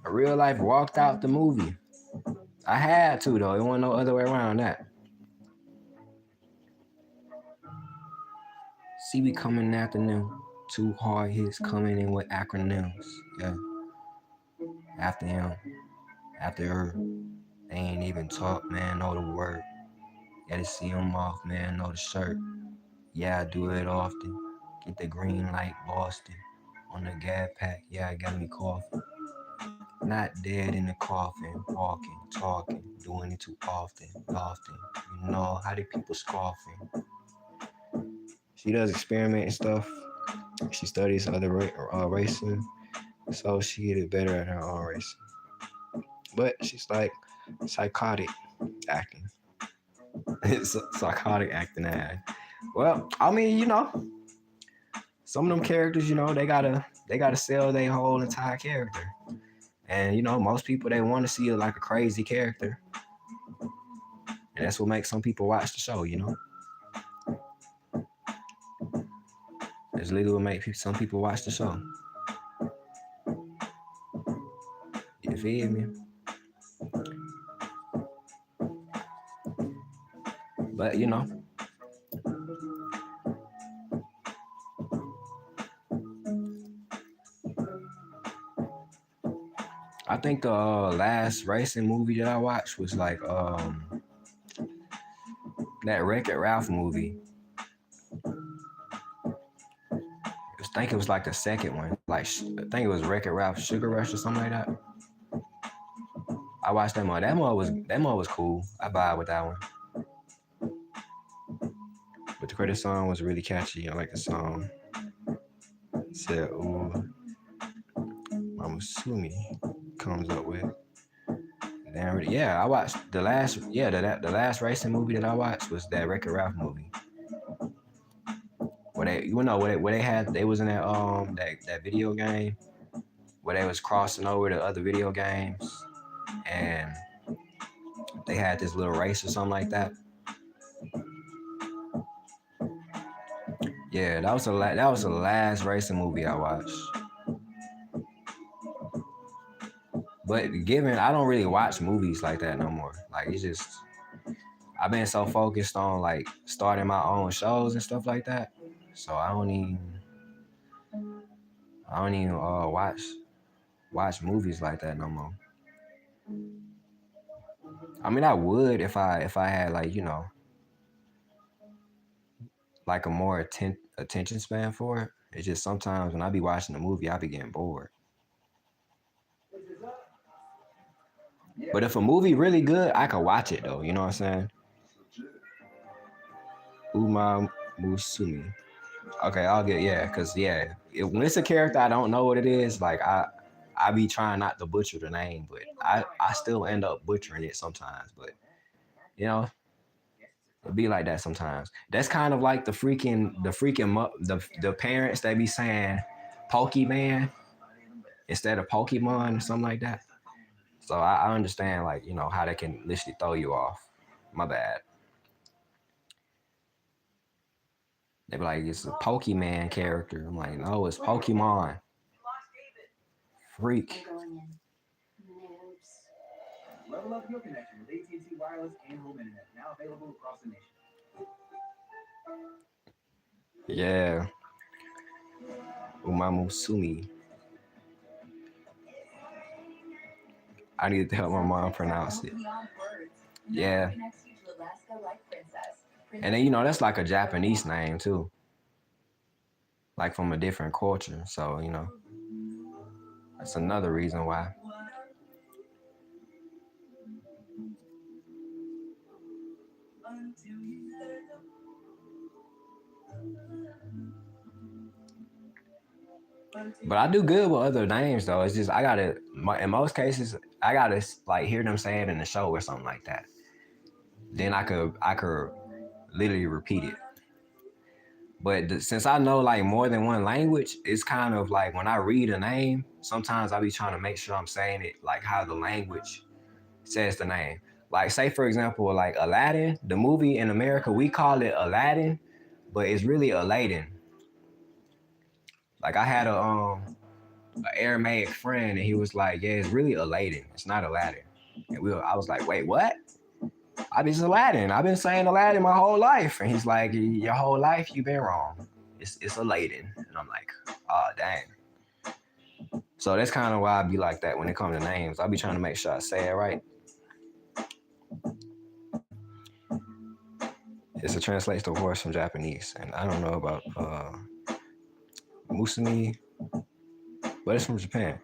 I real life walked out the movie. I had to, though. It wasn't no other way around that. See, we coming in the afternoon. 2 hard hits coming in with acronyms. Yeah. After him. After her. They ain't even talk, man. Know the word. Gotta see him off, man. Know the shirt. Yeah, I do it often. Get the green light, Boston. On the gas pack. Yeah, I got me coughing. Not dead in the coffin. Walking, talking. Doing it too often. You know, how the people scoffing. She does experiment and stuff. She studies other racing, so she get it better at her own racing. But she's like psychotic acting. It's psychotic acting. Well, I mean, some of them characters, they gotta sell their whole entire character. And most people they want to see like a crazy character. And that's what makes some people watch the show, It's literally what makes some people watch the show. You feel me? But I think the last racing movie that I watched was like that Wreck-It Ralph movie. I think it was like the second one. Like I think it was Wreck-It Ralph Sugar Rush or something like that. I watched that one. That one was cool. I vibe with that one. But the credit song was really catchy. I like the song. It said, "Ooh, Mama Sumi" comes up with. Yeah, I watched the last racing movie that I watched was that Wreck-It Ralph movie. Where they was in that video game where they was crossing over to other video games and they had this little race or something like that. Yeah, that was the last racing movie I watched. But I don't really watch movies like that no more. Like it's just I've been so focused on like starting my own shows and stuff like that. So I don't even watch movies like that no more. I mean I would if I had like, like a more attention span for it. It's just sometimes when I be watching the movie, I be getting bored. But if a movie really good, I could watch it though. You know what I'm saying? Uma Musume. Okay, I'll get because when it's a character I don't know what it is, like I be trying not to butcher the name, but I still end up butchering it sometimes. But it be like that sometimes. That's kind of like the parents that be saying Pokemon instead of Pokemon or something like that. So I understand like, how they can literally throw you off. My bad. They be like, it's a Pokemon character. I'm like, no, it's Pokemon. Freak. Level up your connection with AT&T Wireless and Home Internet, now available across the nation. Yeah. Uma Musume. I needed to help my mom pronounce it. Yeah. And then, that's like a Japanese name too. Like from a different culture. So, that's another reason why. But I do good with other names though. It's just in most cases, I gotta like hear them say it in the show or something like that. Then I could literally repeat it. But since I know like more than one language, it's kind of like when I read a name, sometimes I be trying to make sure I'm saying it like how the language says the name. Like say for example, like Aladdin, the movie in America, we call it Aladdin, but it's really Aladdin. Like I had an Aramaic friend and he was like, yeah, it's really Aladdin. It's not Aladdin. And I was like, wait, what? It's Aladdin. I've been saying Aladdin my whole life. And he's like, your whole life you've been wrong. It's Aladdin. And I'm like, oh, dang. So that's kind of why I be like that when it comes to names. I be trying to make sure I say it right. It translates to horse from Japanese. And I don't know about Musume, but it's from Japan.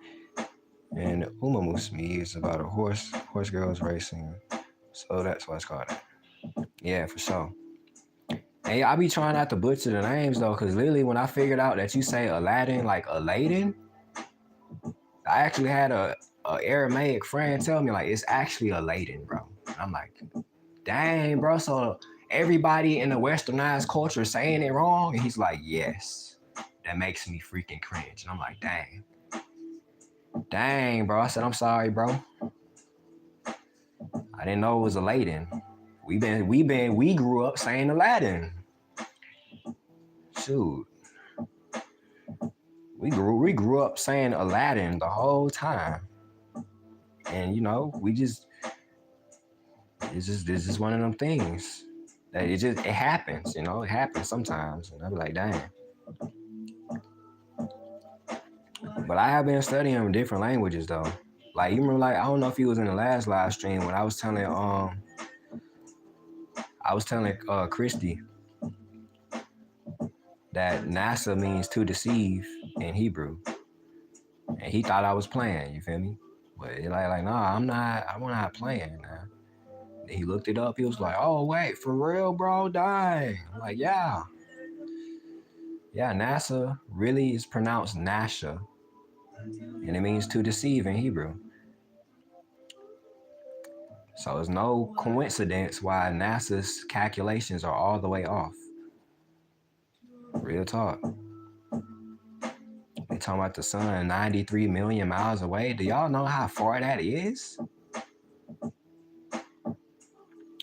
And Uma Musume is about a horse girls racing. So that's why it's called that. Yeah, for sure. Hey, I be trying not to butcher the names though, cause literally when I figured out that you say Aladdin like Aladdin, I actually had a Aramaic friend tell me like it's actually Aladdin, bro. And I'm like, dang, bro. So everybody in the westernized culture is saying it wrong, and he's like, yes. That makes me freaking cringe. And I'm like, dang, bro. I said, I'm sorry, bro. I didn't know it was Aladdin. We grew up saying Aladdin. Shoot. We grew up saying Aladdin the whole time. And you know, it's just one of them things. That it happens, you know, it happens sometimes. And I'm like, dang. But I have been studying different languages though. Like you remember, like I don't know if he was in the last live stream when I was telling Christy that NASA means to deceive in Hebrew, and he thought I was playing. You feel me? But like, nah, I'm not playing. Nah. He looked it up. He was like, oh wait, for real, bro? Dang. I'm like, yeah. NASA really is pronounced Nasha, and it means to deceive in Hebrew. So it's no coincidence why NASA's calculations are all the way off. Real talk. They talking about the sun 93 million miles away. Do y'all know how far that is?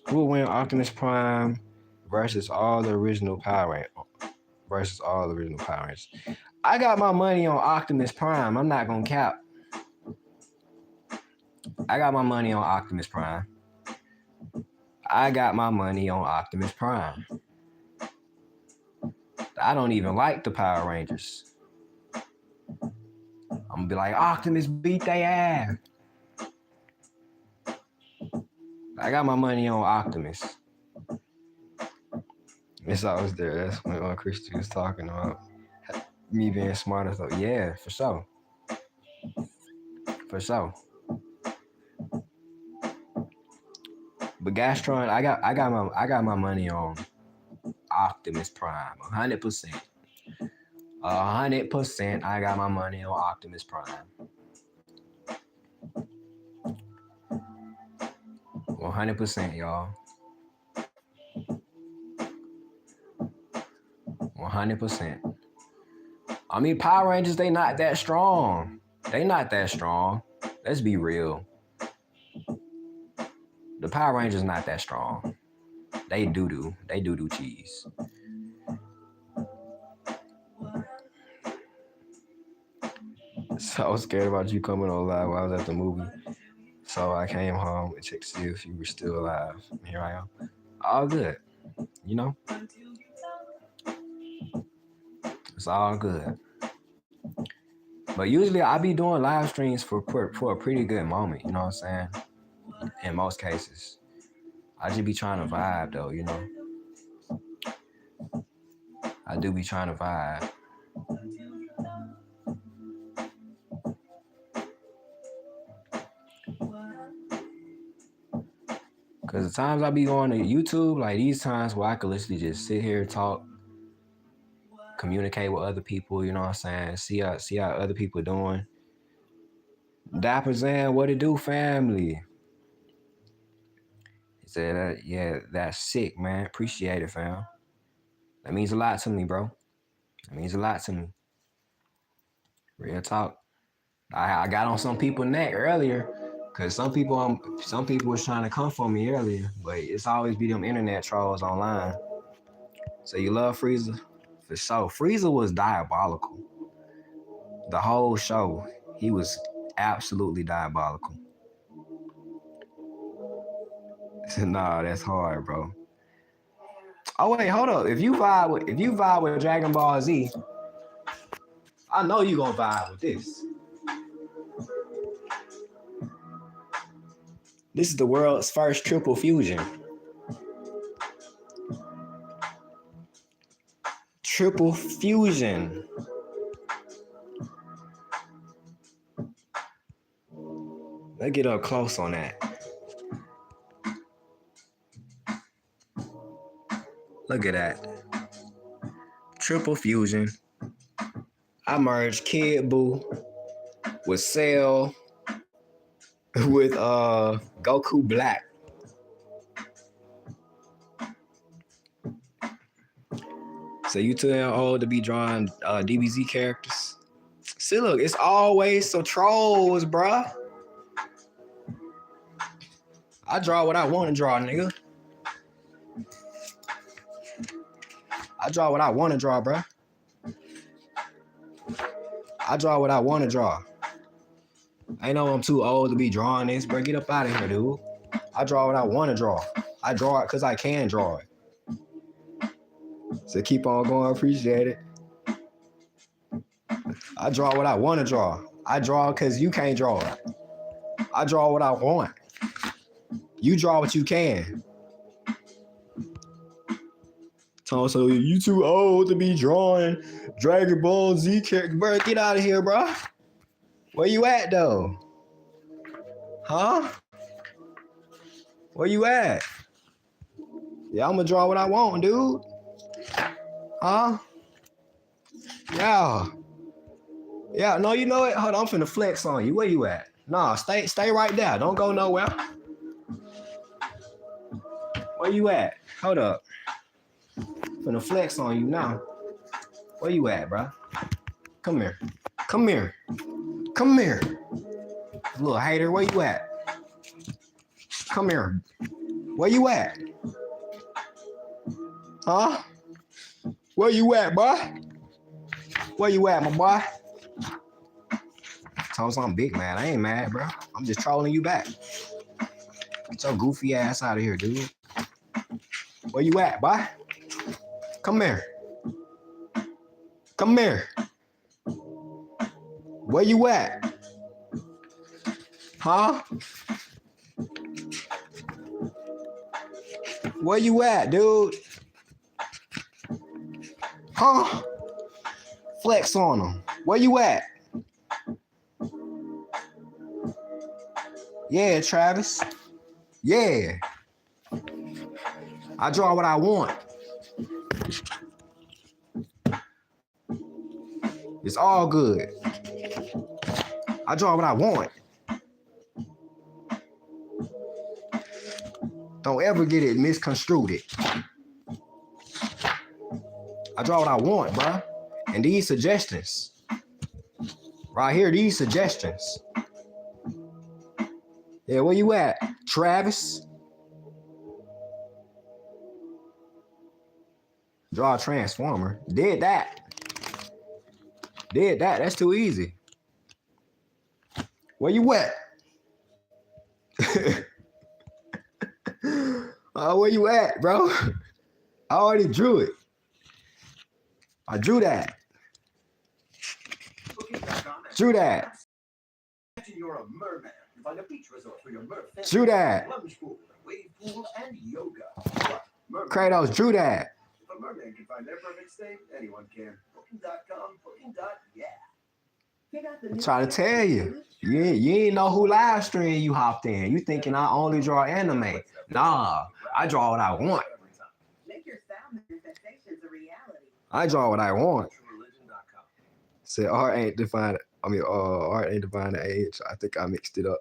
Who will win Optimus Prime versus all the original Power Rangers? I got my money on Optimus Prime. I'm not gonna cap. I got my money on Optimus Prime. I don't even like the Power Rangers. I'm gonna be like, Optimus beat they ass. I got my money on Optimus. It's always there. That's when Christy was talking about me being smart and stuff. Yeah, for sure. For sure. But Gastron, I got my money on Optimus Prime. 100%. 100%. I got my money on Optimus Prime. 100%, y'all. 100%. I mean, Power Rangers, they not that strong. Let's be real. The Power Rangers not that strong. They doo-doo cheese. So I was scared about you coming on live while I was at the movie. So I came home and checked to see if you were still alive. Here I am. All good. You know? It's all good. But usually I be doing live streams for a pretty good moment, you know what I'm saying? In most cases. I just be trying to vibe though, you know? I do be trying to vibe. Cause the times I be going to YouTube, like these times where I could literally just sit here and talk, communicate with other people, you know what I'm saying? See how other people doing. Dapper Zan, what it do, family? He said, yeah, that's sick, man. Appreciate it, fam. That means a lot to me, bro. Real talk. I got on some people's neck earlier, cause some people was trying to come for me earlier, but it's always be them internet trolls online. So you love Frieza? For sure. Frieza was diabolical. The whole show, he was absolutely diabolical. Nah, that's hard, bro. Oh wait, hold up. If you vibe with Dragon Ball Z, I know you gonna vibe with this. This is the world's first triple fusion. Triple fusion. Let's get up close on that. Look at that. Triple fusion. I merged Kid Buu with Cell with Goku Black. So you too damn old to be drawing DBZ characters? See, look, it's always some trolls, bruh. I draw what I want to draw, nigga. I draw what I want to draw, bruh. I draw what I want to draw. I know I'm too old to be drawing this, bro. Get up out of here, dude. I draw what I want to draw. I draw it because I can draw it. So keep on going, appreciate it. I draw what I want to draw. I draw because you can't draw it. I draw what I want. You draw what you can. So you too old to be drawing Dragon Ball Z character. Bro, get out of here, bro. Where you at, though? Huh? Where you at? Yeah, I'm gonna draw what I want, dude. Huh? Yeah. Yeah, no, you know what? Hold on, I'm finna flex on you. Where you at? Nah, stay right there. Don't go nowhere. Where you at? Hold up. Finna flex on you now. Where you at, bro? Come here. Come here. Come here. Little hater, where you at? Come here. Where you at? Huh? Where you at, boy? Where you at, my boy? Tell I'm big, man. I ain't mad, bro. I'm just trolling you back. Get your goofy ass out of here, dude. Where you at, boy? Come here. Come here. Where you at? Huh? Where you at, dude? Huh? Flex on them. Where you at? Yeah, Travis. Yeah. I draw what I want. It's all good. I draw what I want. Don't ever get it misconstrued. I draw what I want, bro. And these suggestions. Right here, these suggestions. Yeah, where you at, Travis? Draw a transformer. Did that. Did that. That's too easy. Where you at? Where you at, bro? I already drew it. I drew that. Drew that. You're a merman. Find a beach resort for your merf. Drew that. Plunge pool, wave pool, and yoga. Kratos drew that. If a merman can find their perfect stay, anyone can. Booking.com, booking.yeah. I'm trying to tell you. You ain't know who live stream you hopped in. You thinking I only draw anime. Nah, I draw what I want. Make your sound manifestations a reality. I draw what I want. Religion.com. Say art ain't defined. Art ain't defined the age. I think I mixed it up.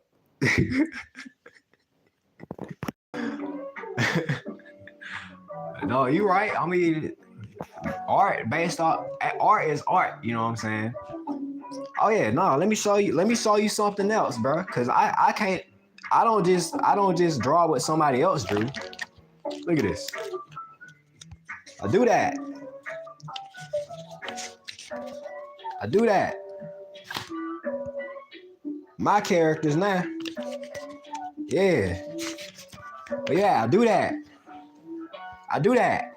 No, you right. I mean, art based off art is art. You know what I'm saying? Oh yeah, no. Let me show you something else, bro. Cause I can't. I don't just draw what somebody else drew. Look at this. I do that. I do that. My characters now. Yeah. But yeah, I do that. I do that.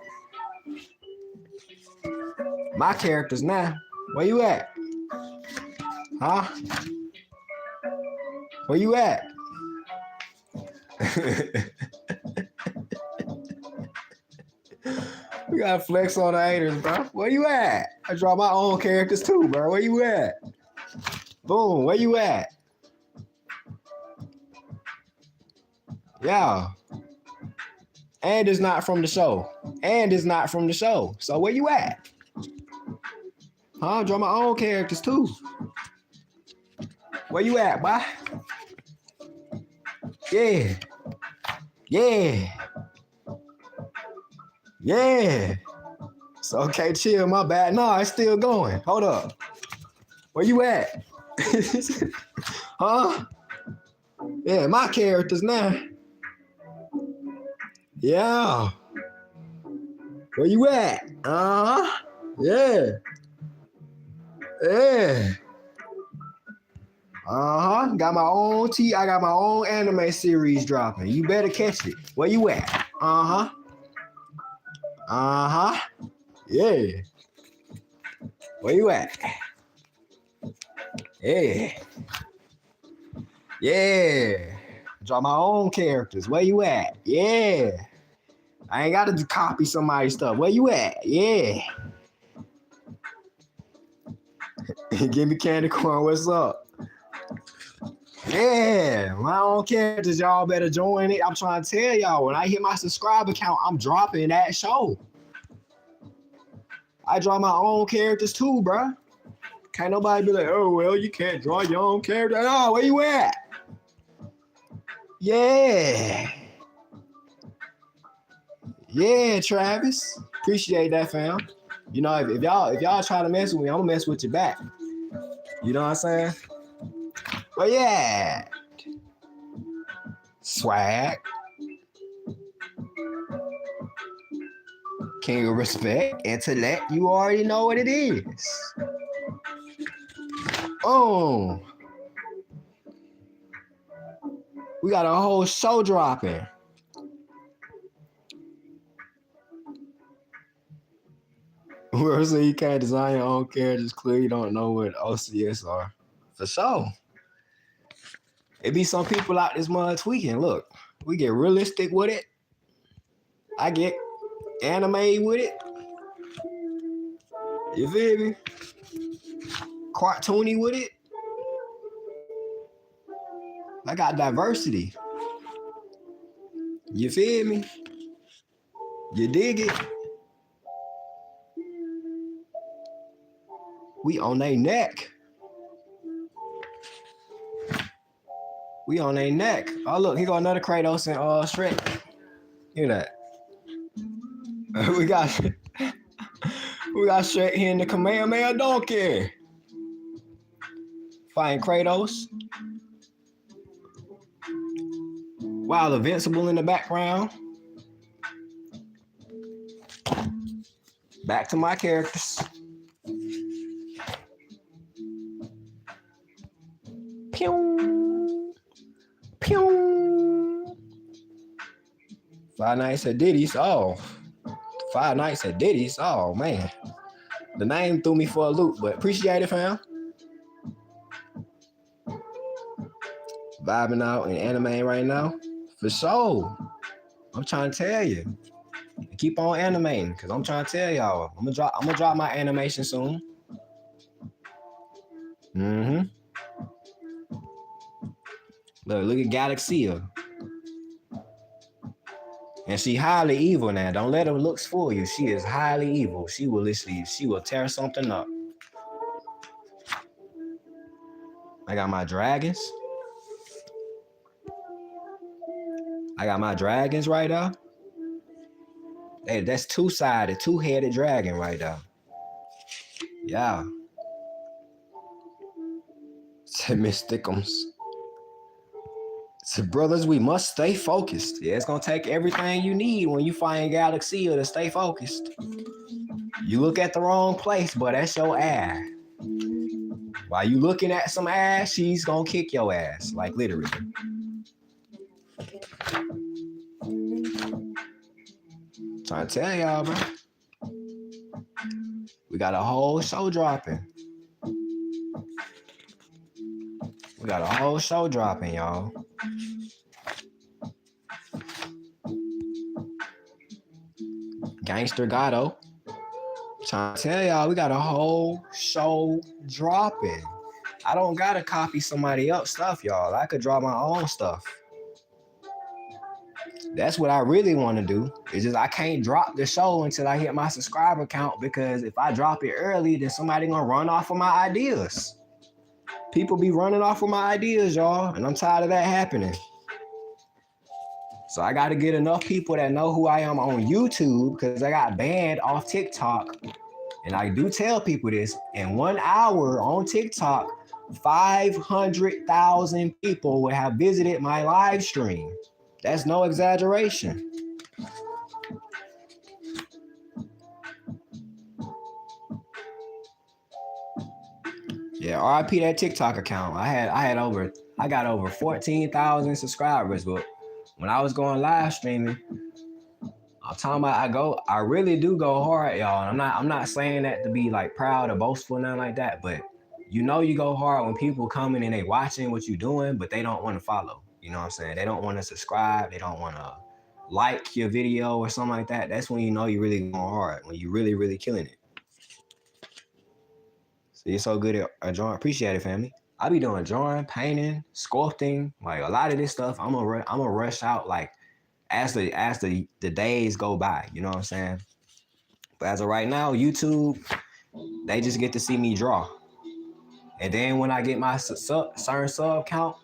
My characters now. Where you at? Huh? Where you at? We gotta flex on the haters, bro. Where you at? I draw my own characters too, bro. Where you at? Boom, where you at? Yeah. And it's not from the show. And it's not from the show. So where you at? Huh? Draw my own characters too. Where you at, boy? Yeah. Yeah. Yeah. So okay, chill, my bad. No, it's still going. Hold up. Where you at? Huh? Yeah, my characters now. Yeah. Where you at? Uh-huh. Yeah. Yeah. Uh-huh. Got my own I got my own anime series dropping. You better catch it. Where you at? Uh-huh. Uh-huh. Yeah. Where you at? Yeah. Yeah. Draw my own characters. Where you at? Yeah. I ain't gotta copy somebody's stuff. Where you at? Yeah. Give me candy corn. What's up? Yeah, my own characters. Y'all better join it. I'm trying to tell y'all, when I hit my subscriber count, I'm dropping that show. I draw my own characters too, bruh. Can't nobody be like, oh, well, you can't draw your own character. No, where you at? Yeah. Yeah, Travis. Appreciate that, fam. You know, if y'all try to mess with me, I'm gonna mess with you back. You know what I'm saying? But yeah. Swag. King of respect, intellect, you already know what it is. Oh. We got a whole show dropping. Whoever say you can't design your own characters, clearly don't know what OCS are. For sure. It be some people out this mud tweaking. Look, we get realistic with it. I get anime with it. You feel me? Cartoony with it. I got diversity. You feel me? You dig it? We on their neck. We on their neck. Oh look, here go another Kratos and Shrek. Hear that? we got Shrek here in the Kamehameha donkey. Fighting Kratos. Wild Invincible in the background. Back to my characters. Pew. Pew. Five Nights at Diddy's. Oh. Five Nights at Diddy's. Oh, man. The name threw me for a loop, but appreciate it, fam. Vibing out in anime right now. For sure. I'm trying to tell you. Keep on animating, because I'm trying to tell y'all. I'm gonna drop my animation soon. Mm-hmm. Look at Galaxia. And she highly evil now. Don't let her looks fool you. She is highly evil. She will tear something up. I got my dragons. Right there. Hey, that's two-sided, two-headed dragon right there. Yeah. Said Miss Thickums. So brothers, we must stay focused. Yeah, it's gonna take everything you need when you find Galaxia to stay focused. You look at the wrong place, but that's your ass. While you looking at some ass, she's gonna kick your ass, like literally. Trying to tell y'all, bro. We got a whole show dropping. Y'all. Gangster Gato. Trying to tell y'all, we got a whole show dropping. I don't gotta copy somebody else's stuff, y'all. I could draw my own stuff. That's what I really want to do. It's just I can't drop the show until I hit my subscriber count, because if I drop it early, then somebody gonna run off of my ideas. People be running off of my ideas, y'all, and I'm tired of that happening. So I got to get enough people that know who I am on YouTube, because I got banned off TikTok. And I do tell people this, in 1 hour on TikTok, 500,000 people would have visited my live stream. That's no exaggeration. Yeah, RIP that TikTok account. I got over 14,000 subscribers, but when I was going live streaming, I'm talking about I really do go hard, y'all. I'm not saying that to be like proud or boastful, nothing like that, but you know you go hard when people coming and they watching what you doing, but they don't want to follow. You know what I'm saying? They don't want to subscribe. They don't want to like your video or something like that. That's when you know you really going hard, when you really, really killing it. So you're so good at drawing. Appreciate it, family. I be doing drawing, painting, sculpting, like a lot of this stuff. I'm gonna rush out like as the days go by. You know what I'm saying? But as of right now, YouTube, they just get to see me draw. And then when I get my certain sub count,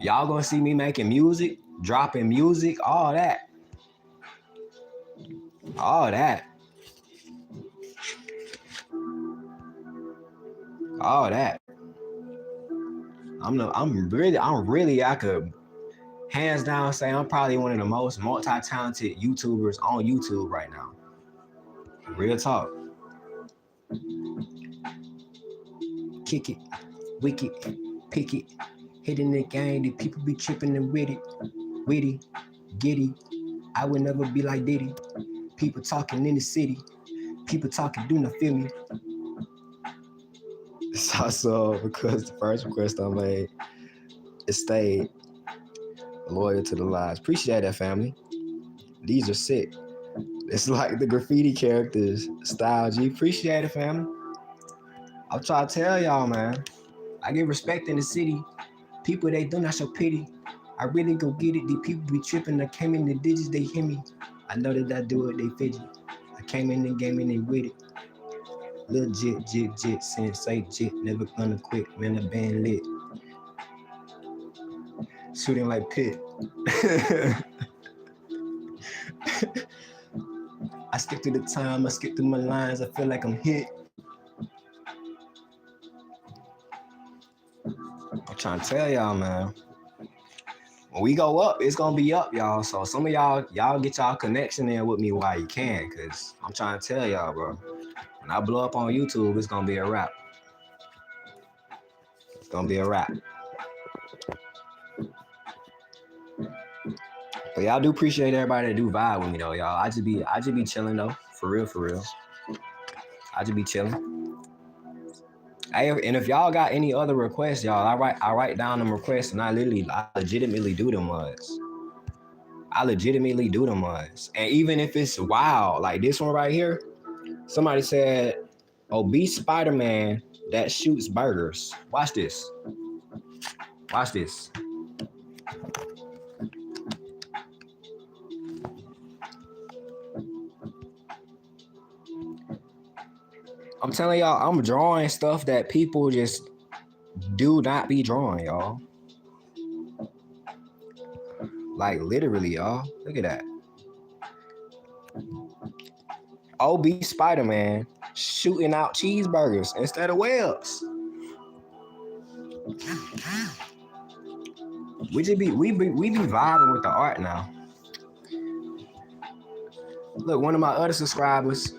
y'all gonna see me making music, dropping music, all that. All that. All that. I could hands down say I'm probably one of the most multi-talented YouTubers on YouTube right now. Real talk. Kick it, wicked, pick it, hitting the game, the people be tripping and witty, giddy. I would never be like Diddy. People talking in the city, people talking, do not feel me. It's also because the first request I made, it stayed loyal to the lives. Appreciate that, family. These are sick. It's like the graffiti characters, Style G. Appreciate it, family. I'm trying to tell y'all, man. I get respect in the city. People, they do not show pity. I really go get it. These people be tripping. I came in the digits, they hear me. I know that I do it, they fidget. I came in the game and they with it. Lil' jit, sensei jit, never gonna quit, man, the band lit. Shooting like Pitt. I skip through the time, I skip through my lines, I feel like I'm hit. I'm trying to tell y'all, man. When we go up, it's gonna be up, y'all. So some of y'all get y'all connection in with me while you can, cause I'm trying to tell y'all, bro. When I blow up on YouTube, it's gonna be a wrap. It's gonna be a wrap. But y'all do appreciate everybody that do vibe with me though, y'all. I just be chilling though, for real. I just be chilling. Hey, and if y'all got any other requests, y'all, I write down them requests and I legitimately do them ones. And even if it's wild, like this one right here, somebody said, obese Spider-Man that shoots burgers. Watch this. I'm telling y'all, I'm drawing stuff that people just do not be drawing, y'all. Like literally, y'all. Look at that. OB Spider-Man shooting out cheeseburgers instead of webs. We be vibing with the art now. Look, one of my other subscribers,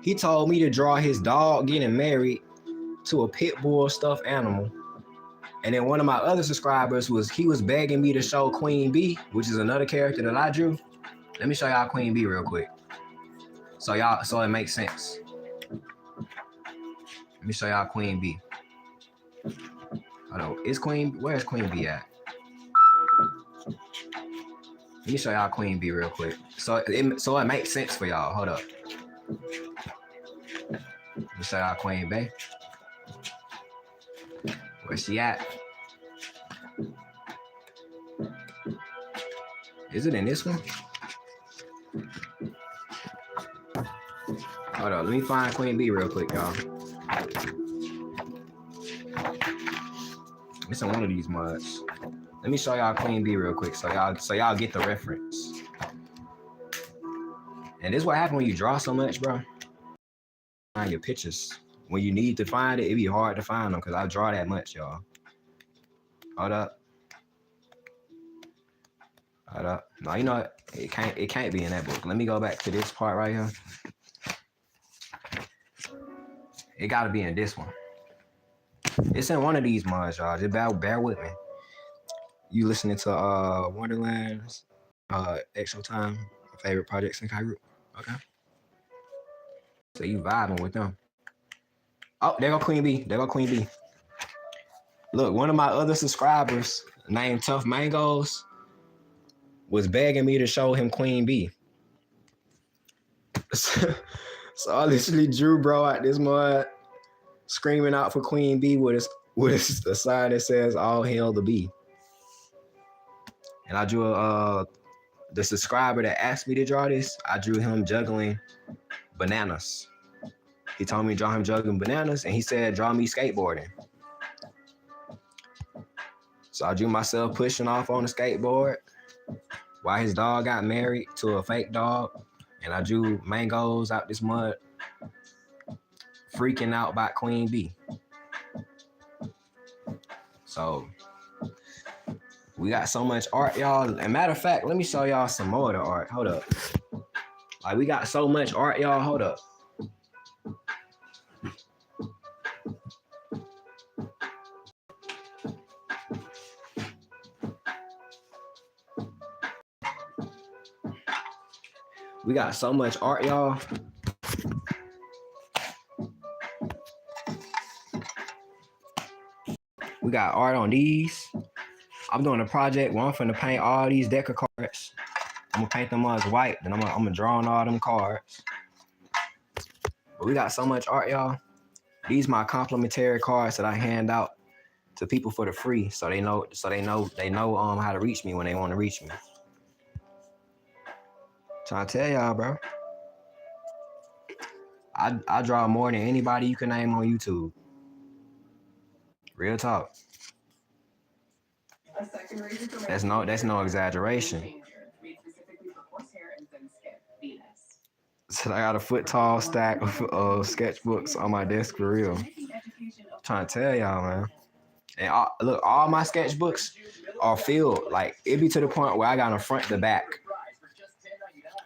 he told me to draw his dog getting married to a pit bull stuffed animal. And then one of my other subscribers was begging me to show Queen Bee, which is another character that I drew. Let me show y'all Queen Bee real quick. So it makes sense. Let me show y'all Queen Bee. Hold on, where's Queen Bee at? Let me show y'all Queen Bee real quick. So it makes sense for y'all. Hold up. Let me show y'all Queen Bee. Where's she at? Is it in this one? Hold on, let me find Queen Bee real quick, y'all. It's in one of these mods. Let me show y'all Queen Bee real quick so y'all get the reference. And this is what happens when you draw so much, bro. Find your pictures. When you need to find it, it be hard to find them because I draw that much, y'all. Hold up. Hold up. No, you know what? It can't be in that book. Let me go back to this part right here. It gotta be in this one. It's in one of these mods, y'all. Just bear with me. You listening to Wonderland's Extra Time, favorite projects in Cairo. Okay. So you vibing with them. Oh, there go Queen Bee. There go Queen Bee. Look, one of my other subscribers named Tough Mangoes was begging me to show him Queen Bee. So I literally drew bro out this mud, screaming out for Queen Bee with a sign that says "All hail the bee." And I drew the subscriber that asked me to draw this. I drew him juggling bananas. He told me to draw him juggling bananas, and he said, "Draw me skateboarding." So I drew myself pushing off on the skateboard while his dog got married to a fake dog. And I drew mangoes out this mud, freaking out about Queen Bee. So we got so much art, y'all. And matter of fact, let me show y'all some more of the art. Hold up. Like, we got so much art, y'all. Hold up. We got so much art, y'all. We got art on these. I'm doing a project where I'm finna paint all these deck of cards. I'm gonna paint them as white, then I'm gonna draw on all them cards. But we got so much art, y'all. These my complimentary cards that I hand out to people for the free, so they know how to reach me when they want to reach me. Trying to tell y'all, bro. I draw more than anybody you can name on YouTube. Real talk. That's no exaggeration. So I got a foot tall stack of sketchbooks on my desk for real. Trying to tell y'all, man. And look, all my sketchbooks are filled. Like, it be to the point where I got them front to back.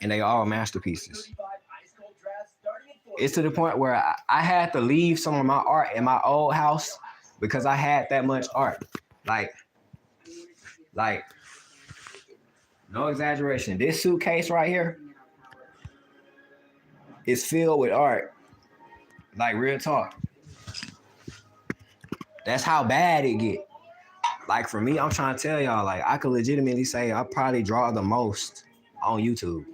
And they all masterpieces. It's to the point where I had to leave some of my art in my old house because I had that much art. Like, no exaggeration. This suitcase right here is filled with art. Like, real talk. That's how bad it get. Like, for me, I'm trying to tell y'all, like, I could legitimately say I probably draw the most on YouTube.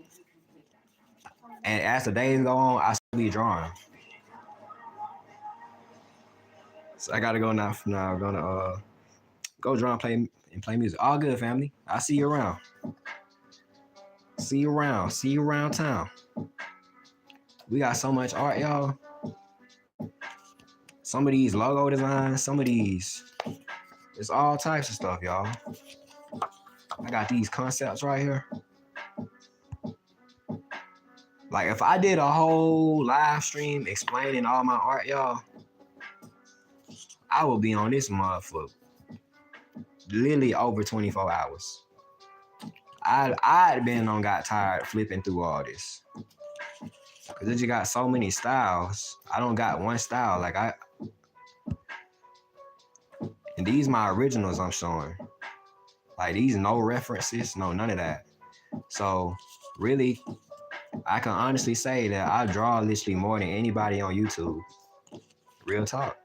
And as the days go on, I still be drawing. So I gotta go now. I'm gonna go draw and play music. All good, family. I'll see you around. See you around town. We got so much art, y'all. Some of these logo designs, some of these, it's all types of stuff, y'all. I got these concepts right here. Like, if I did a whole live stream explaining all my art, y'all, I would be on this mud for literally over 24 hours. I'd got tired flipping through all this. Cause it just got so many styles. I don't got one style. Like, and these my originals I'm showing. Like, these no references, no none of that. So really, I can honestly say that I draw literally more than anybody on YouTube. Real talk.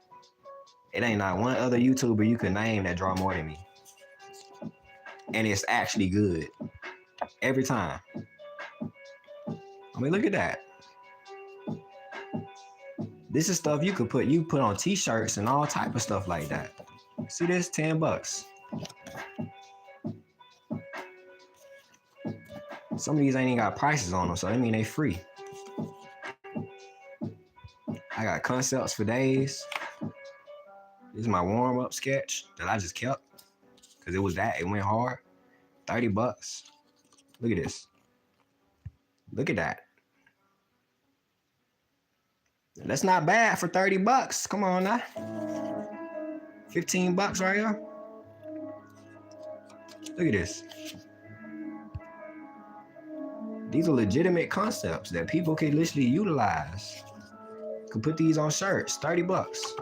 It ain't not one other YouTuber you can name that draw more than me. And it's actually good. Every time. I mean, look at that. This is stuff you put on t-shirts and all type of stuff like that. See this? $10. Some of these ain't even got prices on them, so that mean they free. I got concepts for days. This is my warm-up sketch that I just kept because it went hard. 30 bucks. Look at this. Look at that. That's not bad for 30 bucks. Come on now. 15 bucks right here. Look at this. These are legitimate concepts that people can literally utilize. Could put these on shirts. 30 bucks.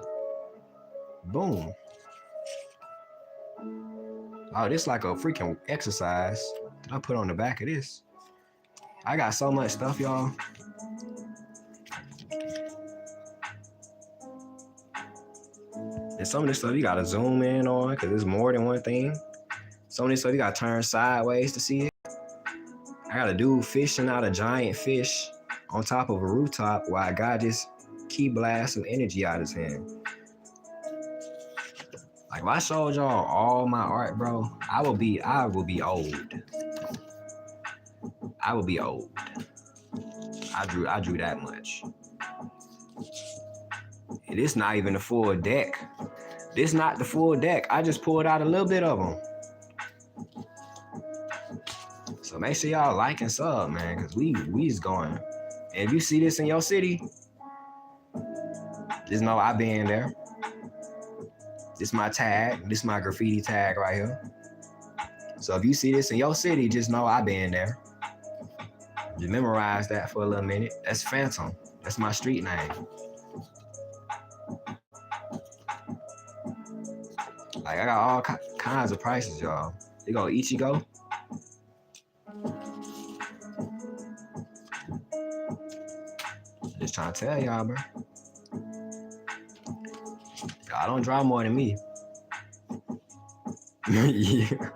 Boom. Oh, this like a freaking exercise that I put on the back of this. I got so much stuff, y'all. And some of this stuff you gotta zoom in on because there's more than one thing. Some of this stuff you gotta turn sideways to see it. I got a dude fishing out a giant fish on top of a rooftop while a guy just key blast some energy out his hand. Like if I showed y'all all my art, bro, I will be old. I will be old. I drew that much. And it's not even the full deck. This not the full deck. I just pulled out a little bit of them. So make sure y'all like and sub, man, because we is going. And if you see this in your city, just know I been there. This my tag. This my graffiti tag right here. So if you see this in your city, just know I been there. Just memorize that for a little minute. That's Phantom. That's my street name. Like I got all kinds of prices, y'all. You go Ichigo. Just trying to tell y'all, bro. Y'all don't draw more than me. Yeah.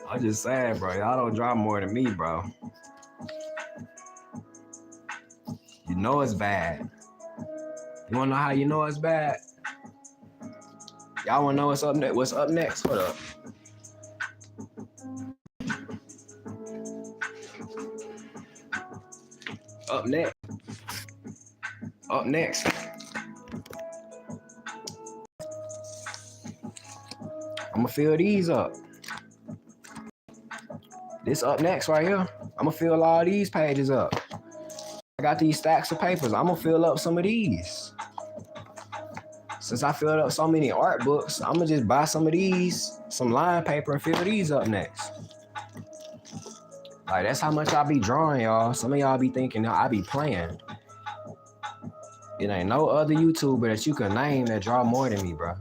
I'm just saying, bro. Y'all don't draw more than me, bro. You know it's bad. You wanna know how you know it's bad? Y'all wanna know what's up next? What's up next? Hold up. Up next. I'm gonna fill these up. This up next right here. I'm gonna fill all these pages up. I got these stacks of papers. I'm gonna fill up some of these. Since I filled up so many art books, I'm gonna just buy some of these, some line paper, and fill these up next. Like that's how much I be drawing, y'all. Some of y'all be thinking I be playing. It ain't no other YouTuber that you can name that draw more than me, bro.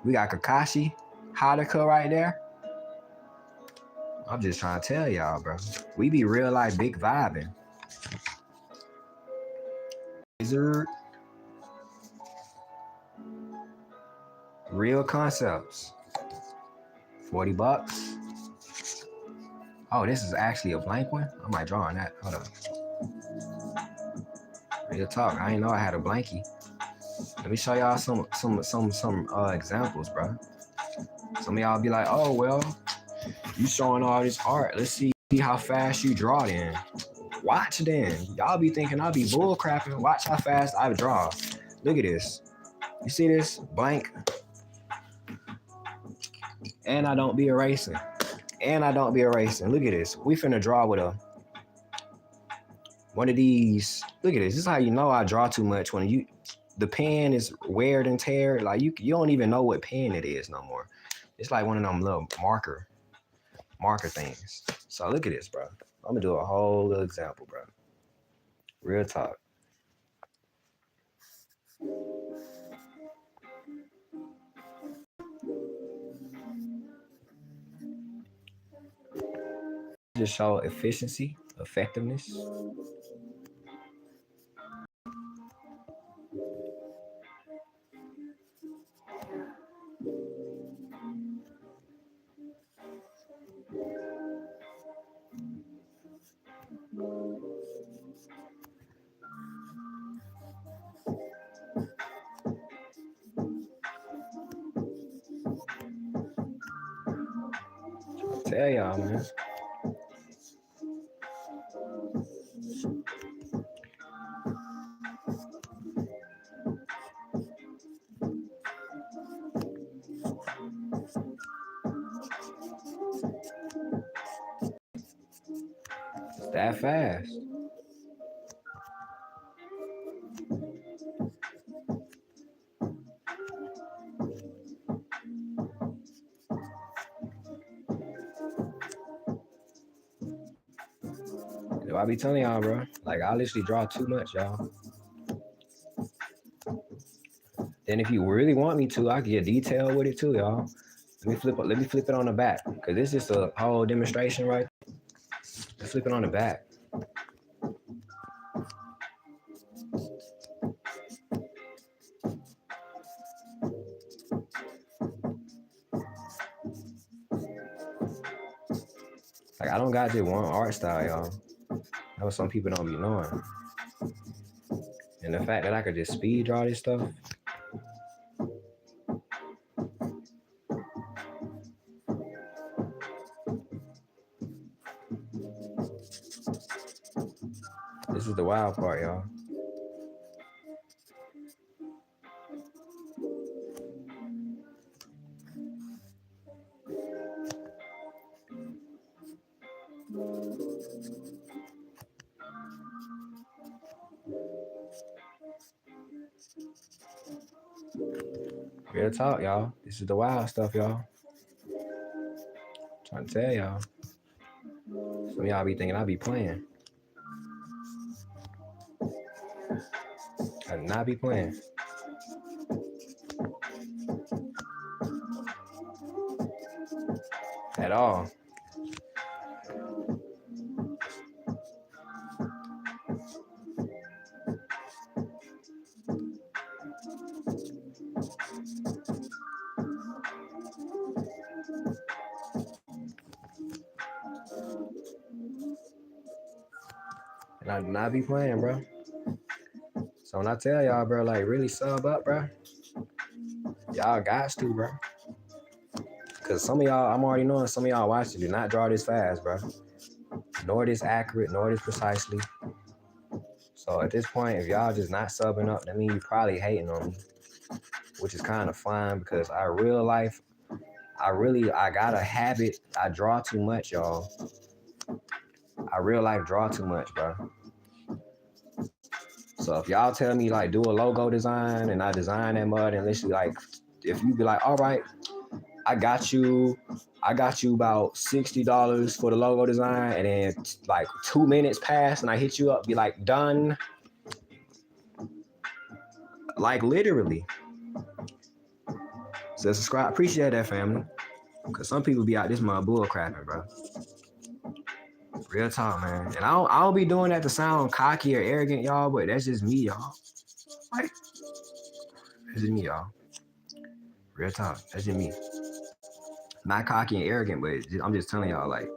We got Kakashi Haruka right there. I'm just trying to tell y'all, bro. We be real like big vibing. Wizard. Real concepts. 40 bucks. Oh, this is actually a blank one? I might draw on that. Hold up. Real talk. I didn't know I had a blankie. Let me show y'all some examples, bro. Some of y'all be like, oh, well, you showing all this art. Let's see how fast you draw then. Watch then. Y'all be thinking I'll be bull crapping. Watch how fast I draw. Look at this. You see this? Blank. And I don't be erasing. Look at this. We finna draw with one of these. Look at this. This is how you know I draw too much when the pen is wear and tear. Like you don't even know what pen it is no more. It's like one of them little marker things. So look at this, bro. I'm gonna do a whole little example, bro. Real talk. Just show efficiency, effectiveness. Tell y'all, man. It's that fast. I be telling y'all, bro. Like, I literally draw too much, y'all. Then if you really want me to, I can get detailed with it too, y'all. Let me flip it on the back, cause this is a whole demonstration, right? Let's flip it on the back. Like, I don't got just one art style, y'all. That's what some people don't be knowing. And the fact that I could just speed draw this stuff. This is the wild part, y'all. Real talk, y'all. This is the wild stuff, y'all. Trying to tell y'all. Some of y'all be thinking I be playing. I do not be playing. At all. And I do not be playing, bro. So when I tell y'all, bro, like, really sub up, bro, y'all got to, bro. Because some of y'all, I'm already knowing some of y'all watching do not draw this fast, bro. Nor this accurate, nor this precisely. So at this point, if y'all just not subbing up, that means you probably hating on me, which is kind of fine because I real life, I got a habit. I draw too much, y'all. I real life draw too much, bro. So if y'all tell me like do a logo design and I design that mud and literally like, if you be like, all right, I got you about $60 for the logo design, and then like 2 minutes pass and I hit you up, be like, done. Like literally. So subscribe, appreciate that, family. Cause some people be out this mud bull crapping, bro. Real talk, man. And I don't be doing that to sound cocky or arrogant, y'all, but that's just me, y'all. Like, that's just me, y'all. Real talk, that's just me. Not cocky and arrogant, but I'm just telling y'all, like,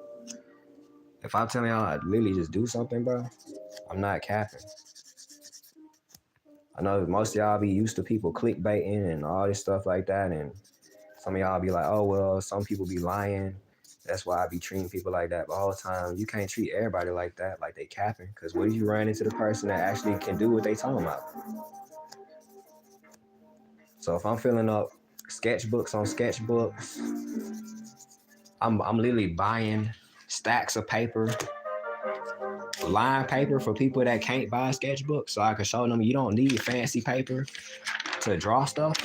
if I'm telling y'all I literally just do something, bro, I'm not capping. I know most of y'all be used to people clickbaiting and all this stuff like that, and some of y'all be like, oh, well, some people be lying. That's why I be treating people like that. But all the time, you can't treat everybody like that, like they capping. Because what if you run into the person that actually can do what they talking about? So if I'm filling up sketchbooks on sketchbooks, I'm literally buying stacks of paper, line paper for people that can't buy a sketchbook, so I can show them you don't need fancy paper to draw stuff.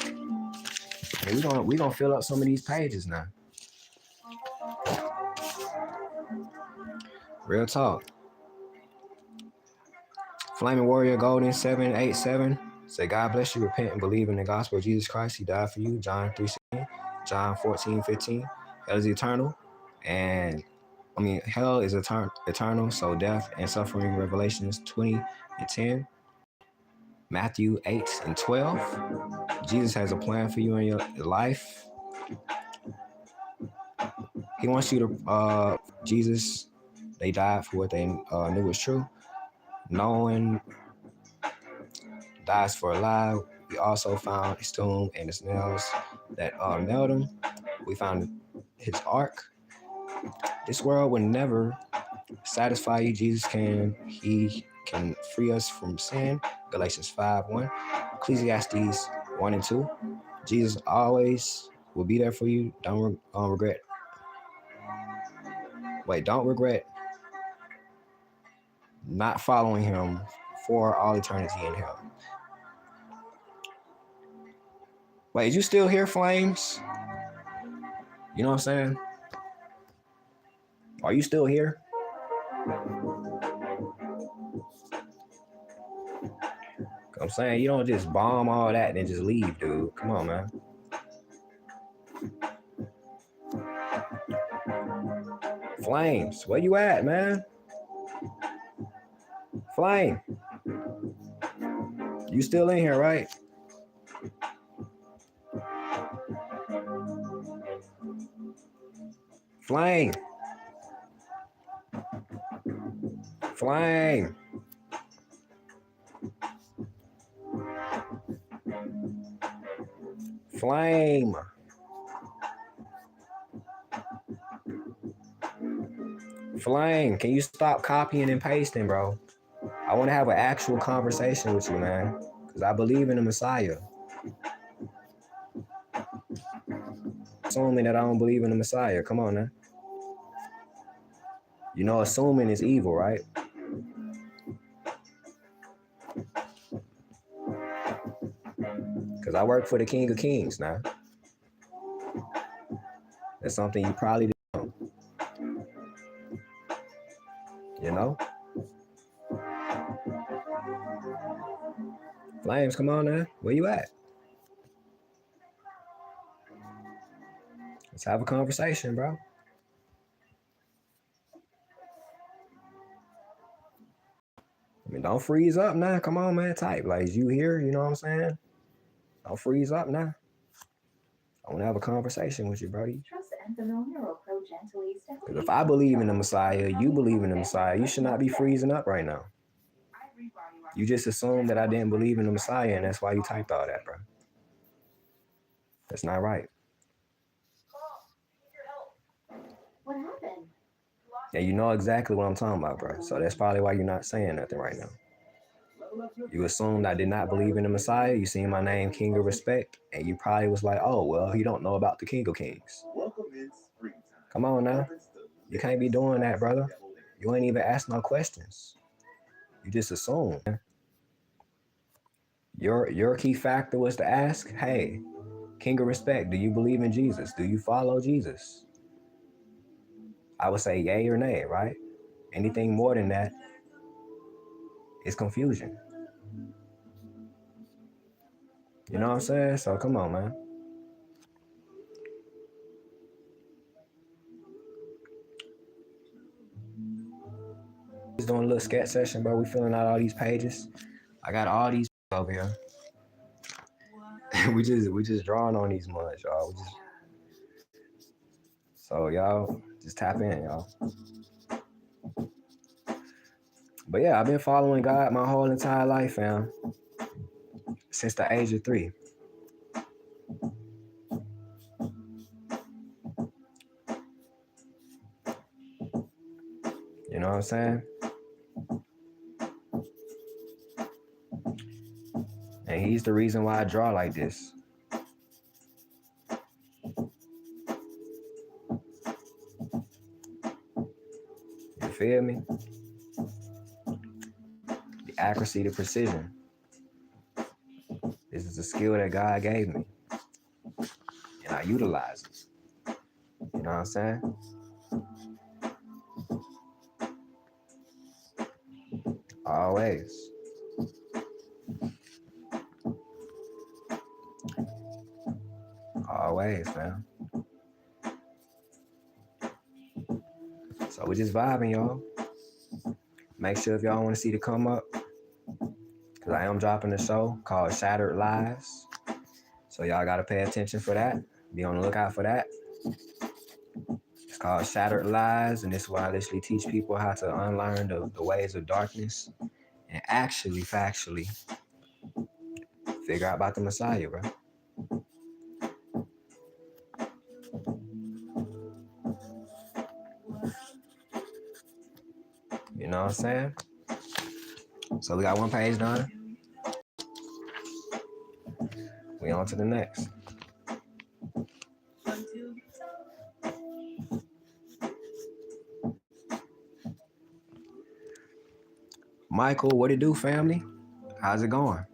And we gonna fill up some of these pages now. Real talk. Flaming Warrior Golden 787 say, God bless you, repent and believe in the gospel of Jesus Christ. He died for you. John 3:16, John 14:15. Hell is eternal, and hell is eternal. So death and suffering. Revelations 20:10. Matthew 8:12. Jesus has a plan for you in your life. He wants you to. Jesus, they died for what they knew was true. Knowing dies for a lie. We also found his tomb and his nails that nailed him. We found his ark. This world will never satisfy you. He can free us from sin. Galatians 5:1. Ecclesiastes 1 and 2. Jesus always will be there for you. Don't regret. Don't regret not following him for all eternity in hell. Wait, is you still here, Flames? You know what I'm saying? Are you still here? I'm saying you don't just bomb all that and then just leave, dude. Come on, man. Flames, where you at, man? Flame, you still in here, right? Flame. Flame. Flame. Flame, can you stop copying and pasting, bro? I want to have an actual conversation with you, man, because I believe in the Messiah. Assuming that I don't believe in the Messiah. Come on, man. You know, assuming is evil, right? Because I work for the King of Kings now. That's something you probably don't. You know? Flames, come on now. Where you at? Let's have a conversation, bro. I mean, don't freeze up now. Come on, man. Type. Like, is you here? You know what I'm saying? Don't freeze up now. I want to have a conversation with you, bro. Because if I believe in the Messiah, you believe in the Messiah, you should not be freezing up right now. You just assumed that I didn't believe in the Messiah, and that's why you typed all that, bro. That's not right. What happened? And you know exactly what I'm talking about, bro. So that's probably why you're not saying nothing right now. You assumed I did not believe in the Messiah. You seen my name, King of Respect, and you probably was like, oh, well, he don't know about the King of Kings. Come on now. You can't be doing that, brother. You ain't even ask no questions. You just assume. Your key factor was to ask, hey, King of Respect, do you believe in Jesus? Do you follow Jesus? I would say yay or nay, right? Anything more than that is confusion. You know what I'm saying? So come on, man. Just doing a little sketch session, bro. We filling out all these pages. I got all these over here. we just drawing on these muds, y'all. So y'all just tap in, y'all. But yeah, I've been following God my whole entire life, fam. Since the age of 3. You know what I'm saying? And he's the reason why I draw like this. You feel me? The accuracy, the precision. This is a skill that God gave me. And I utilize it. You know what I'm saying? Always. Always, man. So we're just vibing, y'all. Make sure if y'all want to see the come up, because I am dropping a show called Shattered Lives. So y'all got to pay attention for that. Be on the lookout for that. It's called Shattered Lives, and this is where I literally teach people how to unlearn the ways of darkness and actually, factually, figure out about the Messiah, bro. You know what I'm saying? So we got one page done. We on to the next. Michael, what it do, family? How's it going?